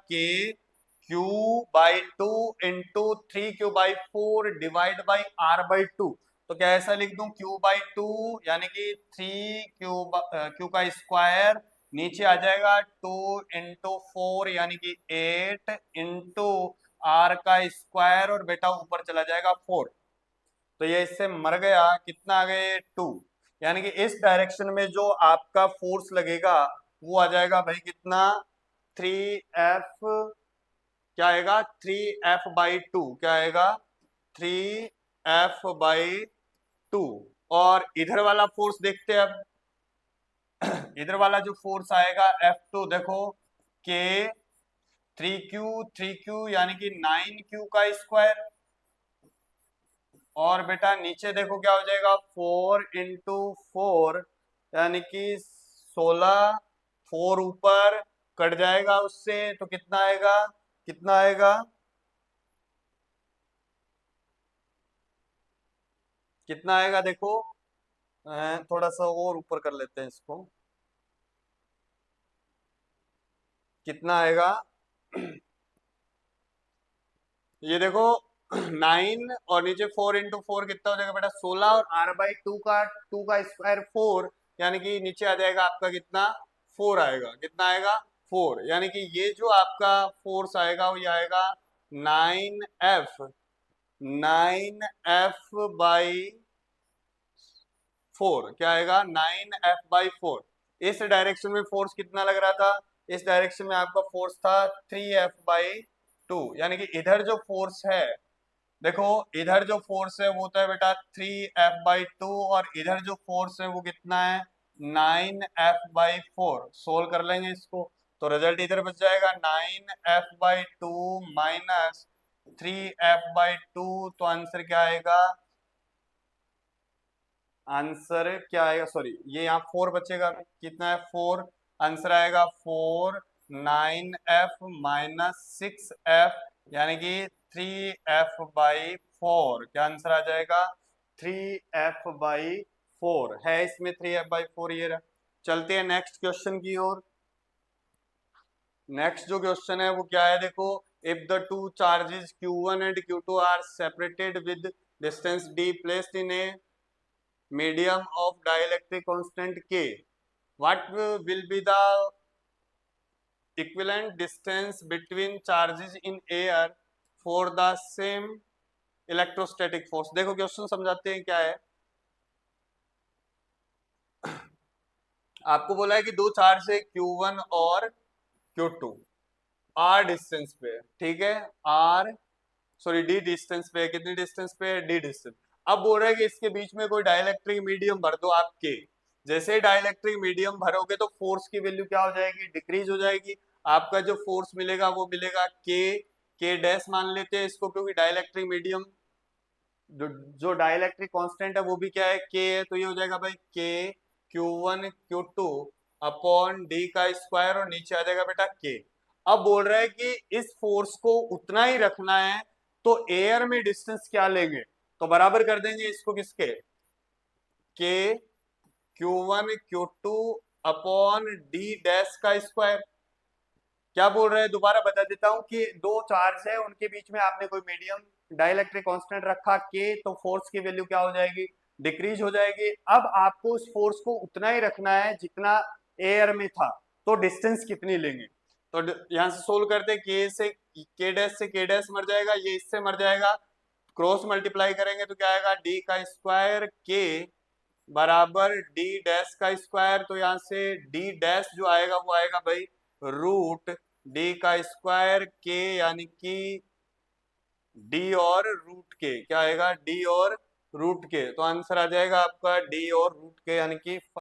Q/2 into 3Q/4 divide by R/2। तो क्या ऐसा लिख दूं? Q/2 यानी कि 3Q का स्क्वायर, नीचे आ जाएगा 2 इंटू 4 यानी कि 8 इंटू R का स्क्वायर, और बेटा ऊपर चला जाएगा 4। तो ये इससे मर गया। कितना आ गया? 2। यानी कि इस डायरेक्शन में जो आपका फोर्स लगेगा वो आ जाएगा भाई कितना? 3F। क्या आएगा? 3F/2। क्या आएगा? 3F/2। और इधर वाला फोर्स देखते हैं अब। इधर वाला जो फोर्स आएगा F2, देखो के 3Q यानी कि 9Q का स्क्वायर, और बेटा नीचे देखो क्या हो जाएगा? 4 इंटू 4 यानी कि 16। 4 ऊपर कट जाएगा उससे, तो कितना आएगा? कितना आएगा? कितना आएगा देखो। थोड़ा सा और ऊपर कर लेते हैं इसको। कितना आएगा? ये देखो 9 और नीचे 4 इंटू 4 कितना हो जाएगा बेटा 16 और r/2 का स्क्वायर 4 यानी कि नीचे आ जाएगा आपका कितना 4 आएगा कितना आएगा 4 यानी कि ये जो आपका फोर्स आएगा वो ये आएगा 9f क्या आएगा 9f/4। इस डायरेक्शन में फोर्स कितना लग रहा था इस डायरेक्शन में आपका फोर्स था 3f/2 यानी कि इधर जो फोर्स है देखो इधर जो फोर्स है वो तो है बेटा 3f/2 और इधर जो फोर्स है वो कितना है 9f/4 सोल्व कर लेंगे इसको तो रिजल्ट इधर बच जाएगा 9f/2 माइनस 3f/2 तो आंसर क्या आएगा सॉरी ये यहाँ 4 बचेगा कितना है 4 आंसर आएगा 4 9f माइनस 6f यानी कि 3f/4 क्या आंसर आ जाएगा 3f/4 है इसमें 3f/4 ये रहा चलते हैं नेक्स्ट क्वेश्चन की ओर नेक्स्ट जो क्वेश्चन है वो क्या है देखो if the two charges q1 and q2 are separated with distance d placed in a medium of dielectric constant k what will be the equivalent distance between charges in air for the same electrostatic force देखो question समझाते हैं क्या है आपको बोला है कि दो चार्ज है q1 और q2 r डिस्टेंस पे ठीक है r सॉरी d डिस्टेंस पे कितनी डिस्टेंस पे है d डिस्टेंस अब बोल रहे हैं कि इसके बीच में कोई डाइलेक्ट्रिक मीडियम भर दो आप के जैसे डाइलेक्ट्रिक मीडियम भरोगे तो फोर्स की वैल्यू क्या हो जाएगी डिक्रीज हो जाएगी आपका जो फोर्स मिलेगा वो मिलेगा के डैश मान लेते हैं इसको क्योंकि डाइलेक्ट्रिक मीडियम जो डाइलेक्ट्रिक कांस्टेंट है वो भी क्या है के है तो ये हो जाएगा भाई के q1 q2 अपॉन डी का स्क्वायर और नीचे आ जाएगा बेटा के अब बोल रहा है कि इस फोर्स को उतना ही रखना है तो एयर में डिस्टेंस क्या लेंगे तो बराबर कर देंगे इसको किसके के q1 q2 upon D dash का स्क्वायर क्या बोल रहे हैं दोबारा बता देता हूं कि दो चार्ज है उनके बीच में आपने कोई मीडियम डाइलेक्ट्रिक कांस्टेंट रखा के तो फोर्स की वैल्यू क्या हो जाएगी डिक्रीज हो जाएगी अब आपको उस फोर्स को उतना ही रखना है जितना एयर में था तो डिस्टेंस कितनी लेंगे तो यहां से सोल्व करते के से के डैश मर जाएगा ये इससे मर जाएगा क्रॉस मल्टीप्लाई करेंगे तो क्या आएगा डी का स्क्वायर के बराबर डी डैश का स्क्वायर तो यहाँ से डी डैश जो आएगा वो आएगा भाई रूट डी का स्क्वायर के यानी कि डी और रूट के क्या आएगा डी और रूट के तो आंसर आ जाएगा आपका डी और रूट के यानी कि